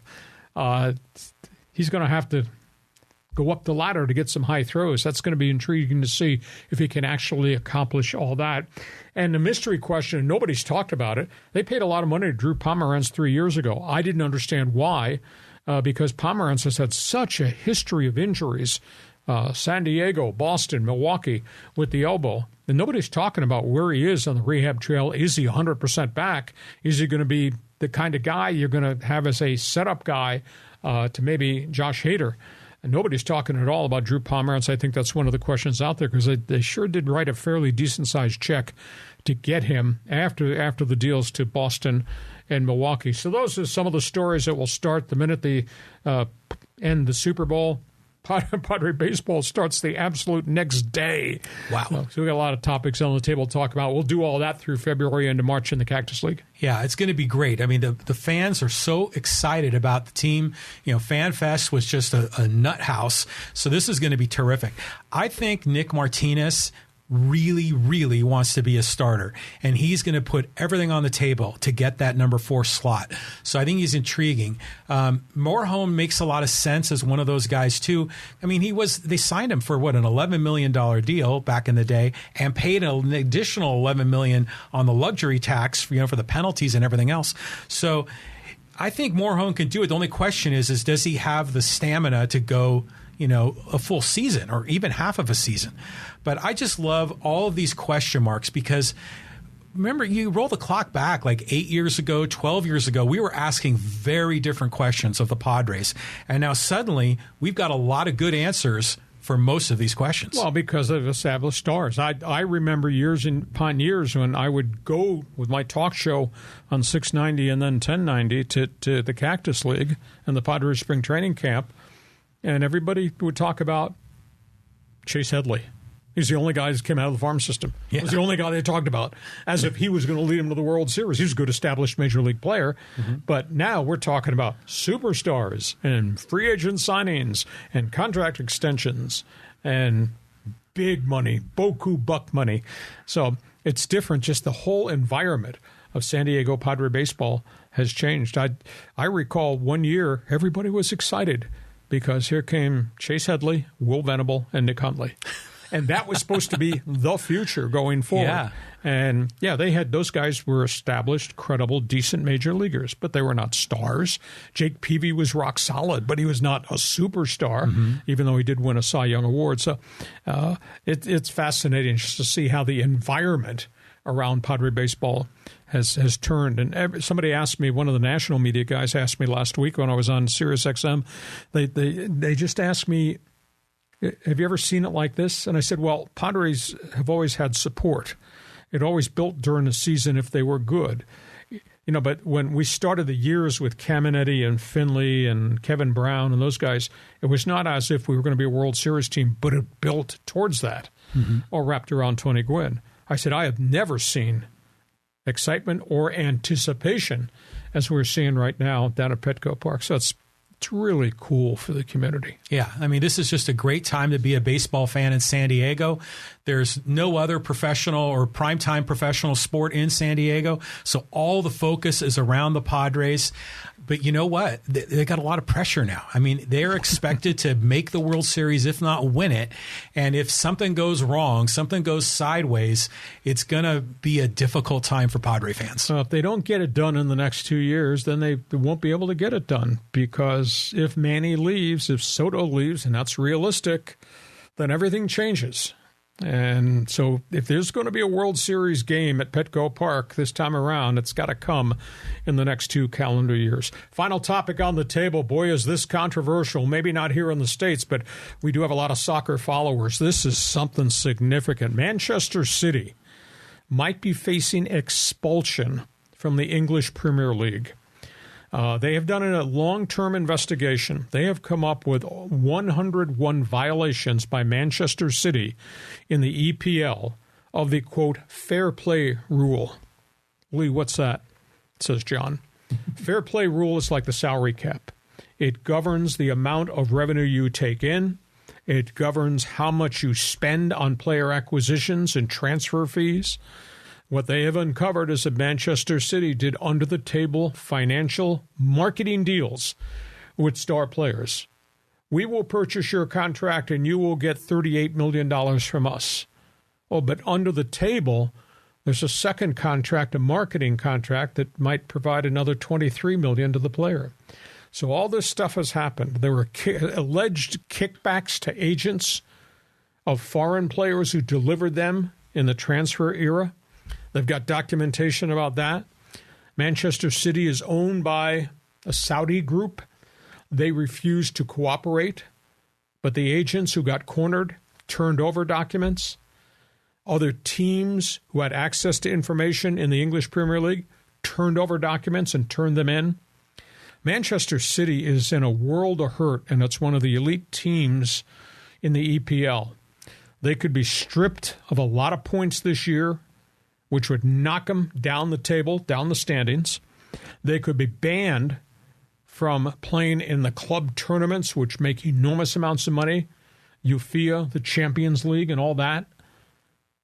He's going to have to go up the ladder to get some high throws. That's going to be intriguing to see if he can actually accomplish all that. And the mystery question, nobody's talked about it. They paid a lot of money to Drew Pomeranz 3 years ago. I didn't understand why, because Pomeranz has had such a history of injuries. San Diego, Boston, Milwaukee with the elbow. And nobody's talking about where he is on the rehab trail. Is he 100% back? Is he going to be the kind of guy you're going to have as a setup guy to maybe Josh Hader? And nobody's talking at all about Drew Pomeranz. I think that's one of the questions out there because they sure did write a fairly decent-sized check to get him after the deals to Boston and Milwaukee. So those are some of the stories that will start the minute they end the Super Bowl. Padre baseball starts the absolute next day. Wow. So we got a lot of topics on the table to talk about. We'll do all that through February into March in the Cactus League. Yeah, it's going to be great. I mean, the fans are so excited about the team. You know, Fan Fest was just a nut house. So this is going to be terrific. I think Nick Martinez really, really wants to be a starter, and he's going to put everything on the table to get that number 4 slot. So I think he's intriguing. Moreholm makes a lot of sense as one of those guys too. I mean, they signed him for an $11 million deal back in the day, and paid an additional $11 million on the luxury tax, for the penalties and everything else. So I think Moreholm can do it. The only question is does he have the stamina to go a full season or even half of a season? But I just love all of these question marks because remember, you roll the clock back like 8 years ago, 12 years ago, we were asking very different questions of the Padres. And now suddenly we've got a lot of good answers for most of these questions. Well, because of established stars. I remember years upon years when I would go with my talk show on 690 and then 1090 to the Cactus League and the Padres spring training camp, and everybody would talk about Chase Headley. He's the only guy that came out of the farm system. Yeah. He was the only guy they talked about, as if he was going to lead him to the World Series. He was a good established major league player. Mm-hmm. But now we're talking about superstars and free agent signings and contract extensions and big money, beaucoup buck money. So it's different. Just the whole environment of San Diego Padre baseball has changed. I recall one year everybody was excited because here came Chase Headley, Will Venable, and Nick Huntley. And that was supposed to be the future going forward. Yeah. And, those guys were established, credible, decent major leaguers, but they were not stars. Jake Peavy was rock solid, but he was not a superstar, even though he did win a Cy Young Award. So it's fascinating just to see how the environment around Padre baseball has turned. And somebody asked me, one of the national media guys asked me last week when I was on Sirius XM, they just asked me, have you ever seen it like this? And I said, well, Padres have always had support. It always built during the season if they were good. But when we started the years with Caminetti and Finley and Kevin Brown and those guys, it was not as if we were going to be a World Series team, but it built towards that, or wrapped around Tony Gwynn. I said, I have never seen excitement or anticipation as we're seeing right now down at Petco Park. So it's really cool for the community. Yeah, I mean, this is just a great time to be a baseball fan in San Diego. There's no other professional or primetime professional sport in San Diego, so all the focus is around the Padres. But you know what? They got a lot of pressure now. I mean, they're expected to make the World Series, if not win it. And if something goes wrong, something goes sideways, it's going to be a difficult time for Padre fans. If they don't get it done in the next 2 years, then they won't be able to get it done. Because if Manny leaves, if Soto leaves, and that's realistic, then everything changes. And so if there's going to be a World Series game at Petco Park this time around, it's got to come in the next 2 calendar years. Final topic on the table. Boy, is this controversial. Maybe not here in the States, but we do have a lot of soccer followers. This is something significant. Manchester City might be facing expulsion from the English Premier League. They have done a long-term investigation. They have come up with 101 violations by Manchester City in the EPL of the, quote, fair play rule. Lee, what's that? Says John. Fair play rule is like the salary cap. It governs the amount of revenue you take in. It governs how much you spend on player acquisitions and transfer fees. What they have uncovered is that Manchester City did under-the-table financial marketing deals with star players. We will purchase your contract and you will get $38 million from us. Oh, but under the table, there's a second contract, a marketing contract, that might provide another $23 million to the player. So all this stuff has happened. There were alleged kickbacks to agents of foreign players who delivered them in the transfer era. They've got documentation about that. Manchester City is owned by a Saudi group. They refused to cooperate, but the agents who got cornered turned over documents. Other teams who had access to information in the English Premier League turned over documents and turned them in. Manchester City is in a world of hurt, and it's one of the elite teams in the EPL. They could be stripped of a lot of points this year, which would knock them down the table, down the standings. They could be banned from playing in the club tournaments, which make enormous amounts of money, UEFA, the Champions League, and all that.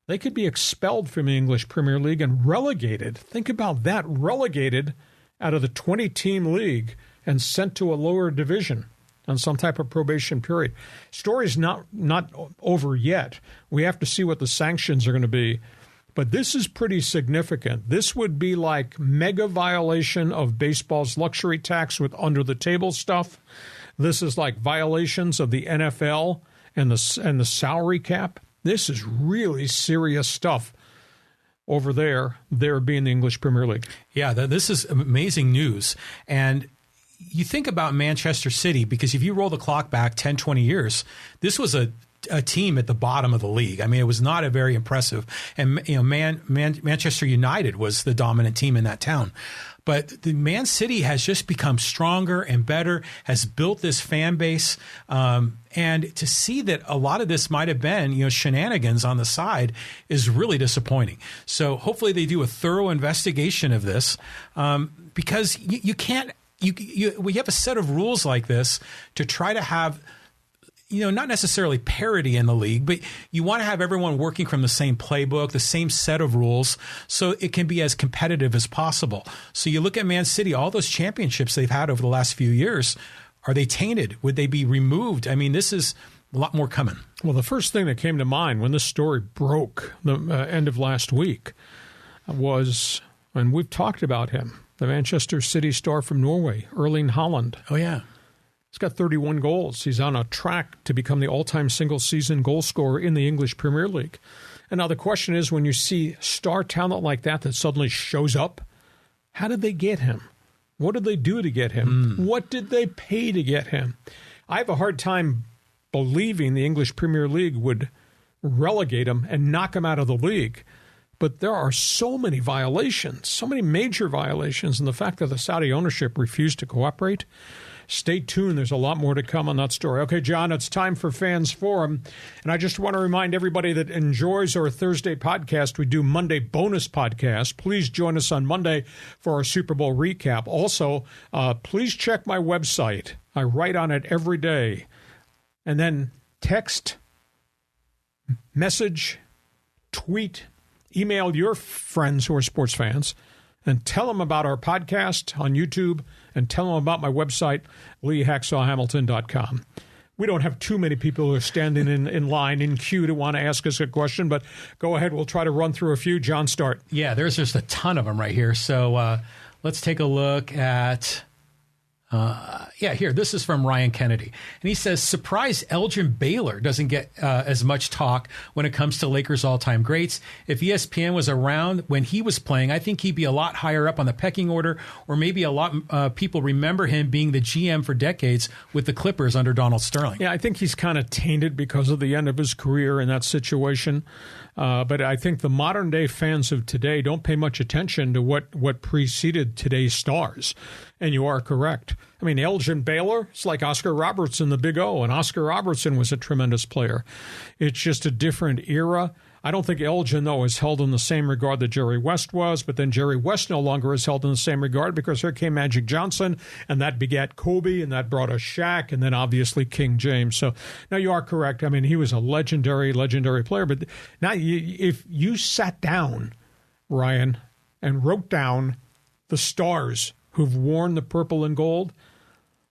They could be expelled from the English Premier League and relegated. Think about that, relegated out of the 20-team league and sent to a lower division on some type of probation period. Story's not over yet. We have to see what the sanctions are going to be. But this is pretty significant. This would be like mega violation of baseball's luxury tax with under-the-table stuff. This is like violations of the NFL and the salary cap. This is really serious stuff over there being the English Premier League. Yeah, this is amazing news. And you think about Manchester City, because if you roll the clock back 10, 20 years, this was a team at the bottom of the league. I mean, it was not a very impressive. And Manchester United was the dominant team in that town. But the Man City has just become stronger and better, has built this fan base. And to see that a lot of this might have been, shenanigans on the side is really disappointing. So hopefully they do a thorough investigation of this, because you can't. We have a set of rules like this to try to have, not necessarily parity in the league, but you want to have everyone working from the same playbook, the same set of rules, so it can be as competitive as possible. So you look at Man City, all those championships they've had over the last few years, are they tainted? Would they be removed? I mean, this is a lot more coming. Well, the first thing that came to mind when this story broke the end of last week was, and we've talked about him, the Manchester City star from Norway, Erling Haaland. Oh, yeah. He's got 31 goals. He's on a track to become the all-time single-season goal scorer in the English Premier League. And now the question is, when you see star talent like that suddenly shows up, how did they get him? What did they do to get him? What did they pay to get him? I have a hard time believing the English Premier League would relegate him and knock him out of the league. But there are so many violations, so many major violations, and the fact that the Saudi ownership refused to cooperate. Stay tuned. There's a lot more to come on that story. Okay, John, it's time for Fans Forum. And I just want to remind everybody that enjoys our Thursday podcast. We do Monday bonus podcast. Please join us on Monday for our Super Bowl recap. Also, please check my website. I write on it every day. And then text, message, tweet, email your friends who are sports fans and tell them about our podcast on YouTube and tell them about my website, LeeHacksawHamilton.com. We don't have too many people who are standing in line, in queue to want to ask us a question, but go ahead. We'll try to run through a few. John, start. Yeah, there's just a ton of them right here. So let's take a look at, Yeah, here, this is from Ryan Kennedy. And he says, surprised Elgin Baylor doesn't get as much talk when it comes to Lakers all-time greats. If ESPN was around when he was playing, I think he'd be a lot higher up on the pecking order, or maybe a lot people remember him being the GM for decades with the Clippers under Donald Sterling. Yeah, I think he's kind of tainted because of the end of his career in that situation. But I think the modern-day fans of today don't pay much attention to what preceded today's stars. And you are correct. I mean, Elgin Baylor, it's like Oscar Robertson, the Big O, and Oscar Robertson was a tremendous player. It's just a different era. I don't think Elgin, though, is held in the same regard that Jerry West was, but then Jerry West no longer is held in the same regard because here came Magic Johnson, and that begat Kobe, and that brought us Shaq, and then obviously King James. So now you are correct. I mean, he was a legendary player. But now if you sat down, Ryan, and wrote down the stars who've worn the purple and gold,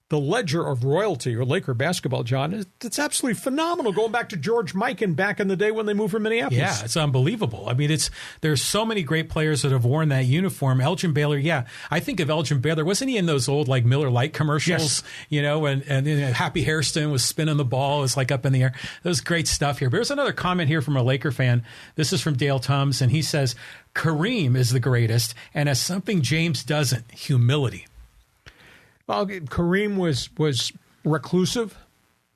the ledger of royalty or Laker basketball, John, it's absolutely phenomenal. Going back to George Mikan back in the day when they moved from Minneapolis. Yeah, it's unbelievable. I mean, there's so many great players that have worn that uniform. Elgin Baylor, yeah. I think of Elgin Baylor. Wasn't he in those old like Miller Lite commercials? Yes. You know, and Happy Hairston was spinning the ball. It was like up in the air. That was great stuff here. But there's another comment here from a Laker fan. This is from Dale Tums, and he says, Kareem is the greatest and has something James doesn't, humility. Well, Kareem was reclusive,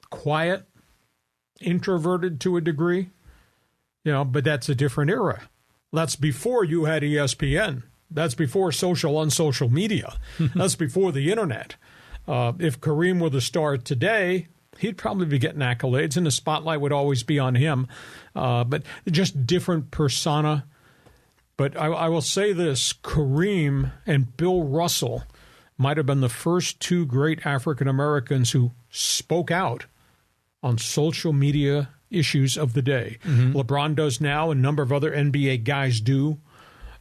quiet, introverted to a degree, but that's a different era. That's before you had ESPN. That's before unsocial media. That's before the internet. If Kareem were the star today, he'd probably be getting accolades, and the spotlight would always be on him. But just different persona. But I will say this, Kareem and Bill Russell might have been the first two great African Americans who spoke out on social media issues of the day. Mm-hmm. LeBron does now, a number of other NBA guys do.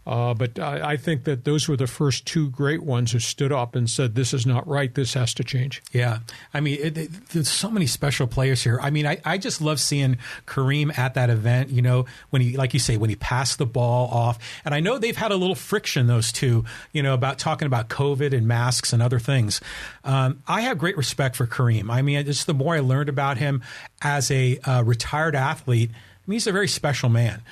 But I think that those were the first two great ones who stood up and said, this is not right. This has to change. Yeah. I mean, there's so many special players here. I mean, I just love seeing Kareem at that event, when he, like you say, when he passed the ball off. And I know they've had a little friction, those two, about talking about COVID and masks and other things. I have great respect for Kareem. I mean, just the more I learned about him as a retired athlete, I mean, he's a very special man.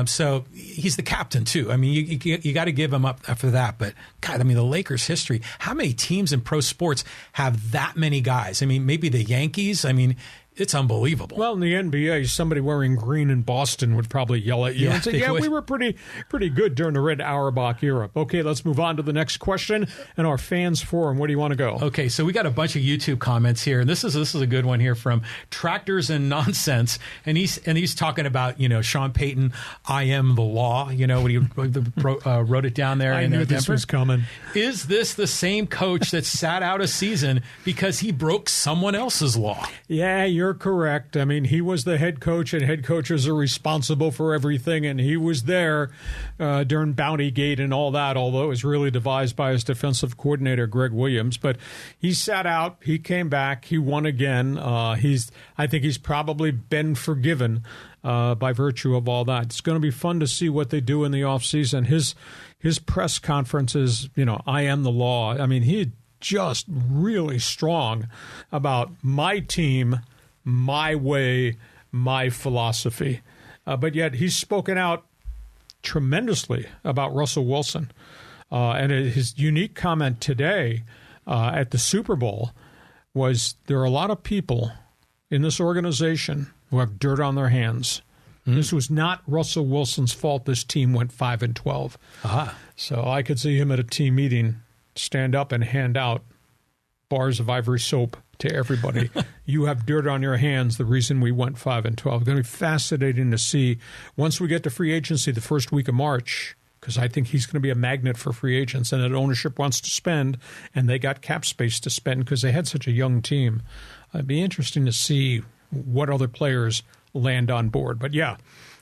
So he's the captain, too. I mean, you got to give him up for that. But, God, I mean, the Lakers' history, how many teams in pro sports have that many guys? I mean, maybe the Yankees. I mean, it's unbelievable. Well, in the NBA, somebody wearing green in Boston would probably yell at you and say, we were pretty good during the Red Auerbach era. Okay, let's move on to the next question and our fans forum. Where do you want to go? Okay, so we got a bunch of YouTube comments here, and this is a good one here from Tractors and Nonsense, and he's talking about Sean Payton, I am the law. When he wrote it down there. I knew this was coming. Is this the same coach that sat out a season because he broke someone else's law? Yeah, you're correct. I mean, he was the head coach, and head coaches are responsible for everything, and he was there during Bounty Gate and all that, although it was really devised by his defensive coordinator, Greg Williams. But he sat out. He came back. He won again. I think he's probably been forgiven by virtue of all that. It's going to be fun to see what they do in the offseason. His press conferences, I am the law. I mean, he just really strong about my team, my way, my philosophy. But yet he's spoken out tremendously about Russell Wilson. And his unique comment today at the Super Bowl was there are a lot of people in this organization who have dirt on their hands. Mm-hmm. This was not Russell Wilson's fault this team went 5-12. Aha. So I could see him at a team meeting stand up and hand out bars of ivory soap to everybody. You have dirt on your hands, the reason we went 5-12. It's going to be fascinating to see once we get to free agency the first week of March, because I think he's going to be a magnet for free agents, and that ownership wants to spend, and they got cap space to spend because they had such a young team. It'd be interesting to see what other players land on board. But yeah,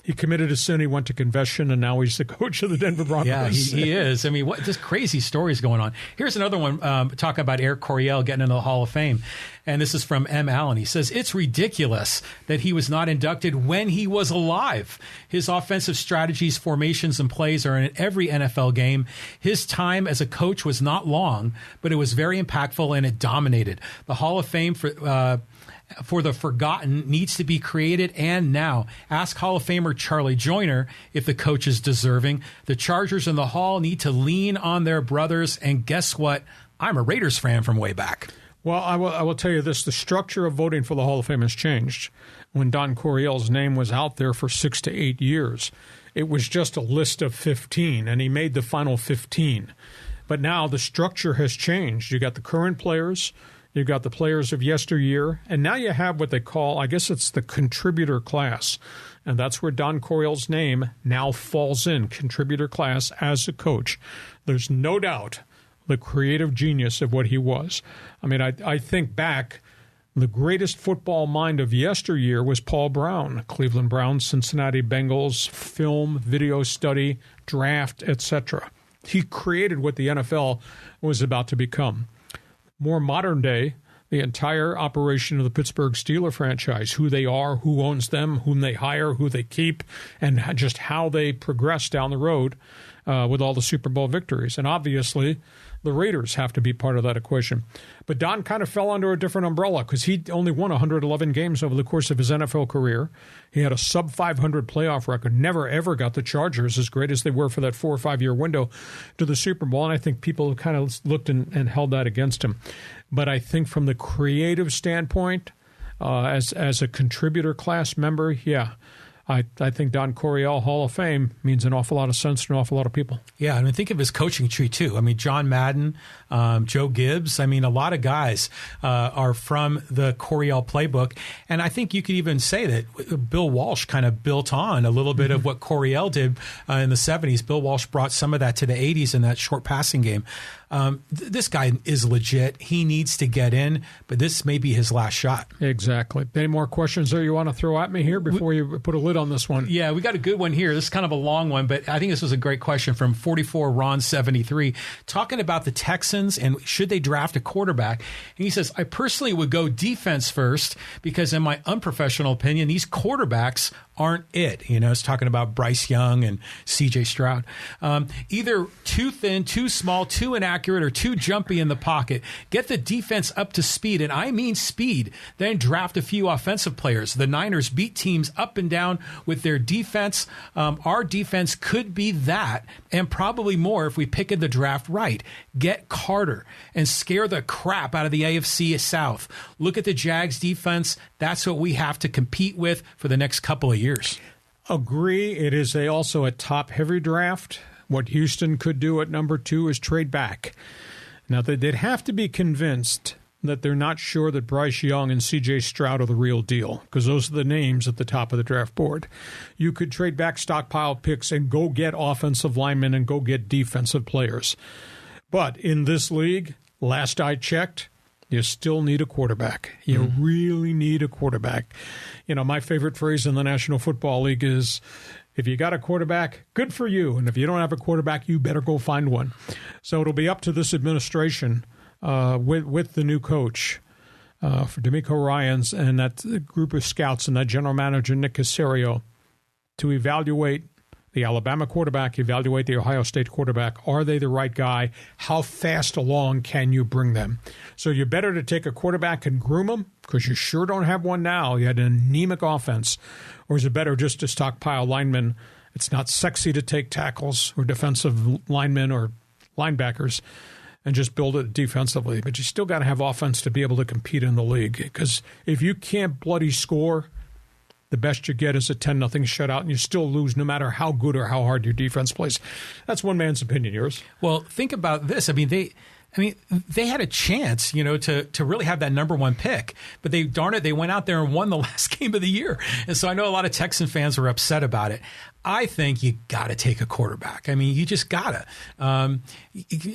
He committed a sin. He went to confession, and now he's the coach of the Denver Broncos. Yeah, he is. I mean, just crazy stories going on. Here's another one talking about Eric Coryell getting into the Hall of Fame. And this is from M. Allen. He says, it's ridiculous that he was not inducted when he was alive. His offensive strategies, formations, and plays are in every NFL game. His time as a coach was not long, but it was very impactful and it dominated. The Hall of Fame for the forgotten needs to be created, and now. Ask Hall of Famer Charlie Joyner if the coach is deserving. The Chargers in the Hall need to lean on their brothers, and guess what? I'm a Raiders fan from way back. Well, I will tell you this. The structure of voting for the Hall of Fame has changed. When Don Coryell's name was out there for 6 to 8 years, it was just a list of 15, and he made the final 15. But now the structure has changed. You got the current players, you've got the players of yesteryear, and now you have what they call, I guess it's the contributor class. And that's where Don Coryell's name now falls in, contributor class as a coach. There's no doubt the creative genius of what he was. I mean, I think back, the greatest football mind of yesteryear was Paul Brown, Cleveland Browns, Cincinnati Bengals, film, video study, draft, etc. He created what the NFL was about to become. More modern day, the entire operation of the Pittsburgh Steelers franchise, who they are, who owns them, whom they hire, who they keep, and just how they progress down the road with all the Super Bowl victories. And obviously, the Raiders have to be part of that equation. But Don kind of fell under a different umbrella because he only won 111 games over the course of his NFL career. He had a sub-500 playoff record, never ever got the Chargers, as great as they were for that 4 or 5 year window, to the Super Bowl. And I think people kind of looked and held that against him. But I think from the creative standpoint, as a contributor class member, yeah, I think Don Coryell Hall of Fame means an awful lot of sense to an awful lot of people. Yeah, I mean, think of his coaching tree, too. I mean, John Madden, Joe Gibbs. I mean, a lot of guys are from the Coryell playbook. And I think you could even say that Bill Walsh kind of built on a little bit of what Coryell did in the 70s. Bill Walsh brought some of that to the 80s in that short passing game. This guy is legit. He needs to get in, but this may be his last shot. Exactly. Any more questions there you want to throw at me here before you put a lid on this one? Yeah, we got a good one here. This is kind of a long one, but I think this was a great question from 44 Ron 73, talking about the Texans and should they draft a quarterback. And he says, I personally would go defense first because in my unprofessional opinion, these quarterbacks aren't it. You know, it's talking about Bryce Young and C.J. Stroud. Either too thin, too small, too inaccurate, or too jumpy in the pocket. Get the defense up to speed, and I mean speed. Then draft a few offensive players. The Niners beat teams up and down with their defense. Our defense could be that, and probably more if we pick in the draft right. Get Carter and scare the crap out of the AFC South. Look at the Jags defense. That's what we have to compete with for the next couple of years. Agree. It is also a top-heavy draft. What Houston could do at number 2 is trade back. Now, they'd have to be convinced that they're not sure that Bryce Young and C.J. Stroud are the real deal, because those are the names at the top of the draft board. You could trade back stockpile picks and go get offensive linemen and go get defensive players. But in this league, last I checked, you still need a quarterback. You really need a quarterback. You know, my favorite phrase in the National Football League is, if you got a quarterback, good for you. And if you don't have a quarterback, you better go find one. So it'll be up to this administration with the new coach for D'Amico Ryans and that group of scouts and that general manager, Nick Caserio, to evaluate the Alabama quarterback, evaluate the Ohio State quarterback. Are they the right guy? How fast along can you bring them? So you're better to take a quarterback and groom them, because you sure don't have one now. You had an anemic offense. Or is it better just to stockpile linemen? It's not sexy to take tackles or defensive linemen or linebackers and just build it defensively. But you still got to have offense to be able to compete in the league, because if you can't bloody score, the best you get is a 10-0 shutout, and you still lose no matter how good or how hard your defense plays. That's one man's opinion. Yours? Well, think about this. I mean, they had a chance, you know, to really have that number 1 pick, but they went out there and won the last game of the year. And so I know a lot of Texan fans were upset about it. I think you got to take a quarterback. I mean, you just got to,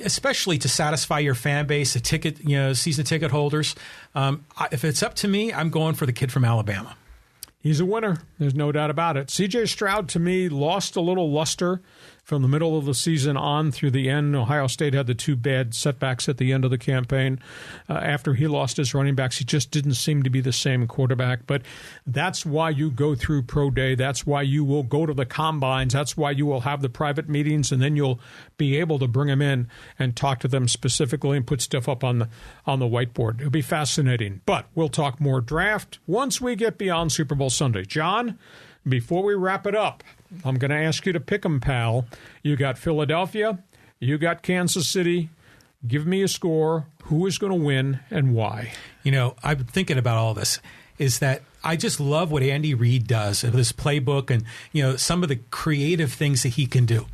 especially to satisfy your fan base, season ticket holders. If it's up to me, I'm going for the kid from Alabama. He's a winner. There's no doubt about it. C.J. Stroud, to me, lost a little luster from the middle of the season on through the end. Ohio State had the 2 bad setbacks at the end of the campaign. After he lost his running backs, he just didn't seem to be the same quarterback. But that's why you go through Pro Day. That's why you will go to the combines. That's why you will have the private meetings, and then you'll be able to bring them in and talk to them specifically and put stuff up on the whiteboard. It'll be fascinating. But we'll talk more draft once we get beyond Super Bowl Sunday. John, before we wrap it up, I'm going to ask you to pick 'em, pal. You got Philadelphia. You got Kansas City. Give me a score. Who is going to win and why? You know, I've been thinking about all this, is that I just love what Andy Reid does with his playbook and, you know, some of the creative things that he can do.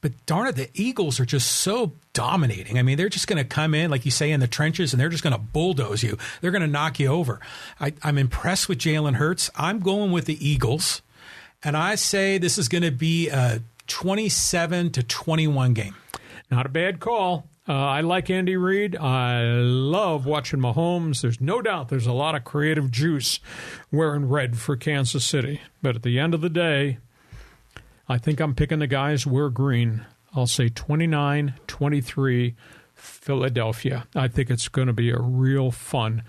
But darn it, the Eagles are just so dominating. I mean, they're just going to come in, like you say, in the trenches, and they're just going to bulldoze you. They're going to knock you over. I'm impressed with Jalen Hurts. I'm going with the Eagles. And I say this is going to be a 27-21 game. Not a bad call. I like Andy Reid. I love watching Mahomes. There's no doubt there's a lot of creative juice wearing red for Kansas City. But at the end of the day, I think I'm picking the guys wear green. I'll say 29-23 Philadelphia. I think it's going to be a real fun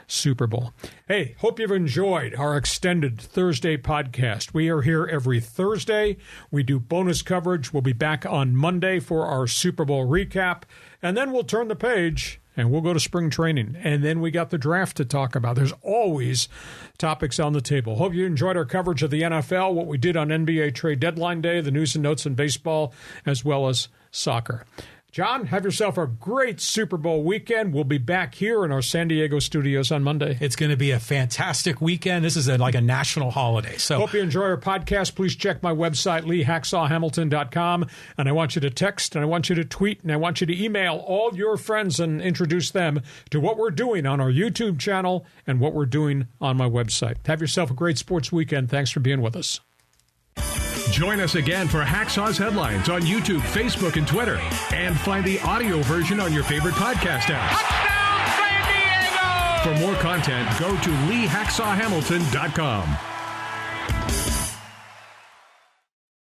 Super Bowl. Hey, hope you've enjoyed our extended Thursday podcast. We are here every Thursday. We do bonus coverage. We'll be back on Monday for our Super Bowl recap, and then we'll turn the page and we'll go to spring training. And then we got the draft to talk about. There's always topics on the table. Hope you enjoyed our coverage of the NFL, what we did on NBA trade deadline day, the news and notes in baseball, as well as soccer. John, have yourself a great Super Bowl weekend. We'll be back here in our San Diego studios on Monday. It's going to be a fantastic weekend. This is like a national holiday. So hope you enjoy our podcast. Please check my website, LeeHacksawHamilton.com. And I want you to text, and I want you to tweet, and I want you to email all your friends and introduce them to what we're doing on our YouTube channel and what we're doing on my website. Have yourself a great sports weekend. Thanks for being with us. Join us again for Hacksaw's Headlines on YouTube, Facebook, and Twitter. And find the audio version on your favorite podcast apps. Touchdown, San Diego! For more content, go to LeeHacksawHamilton.com.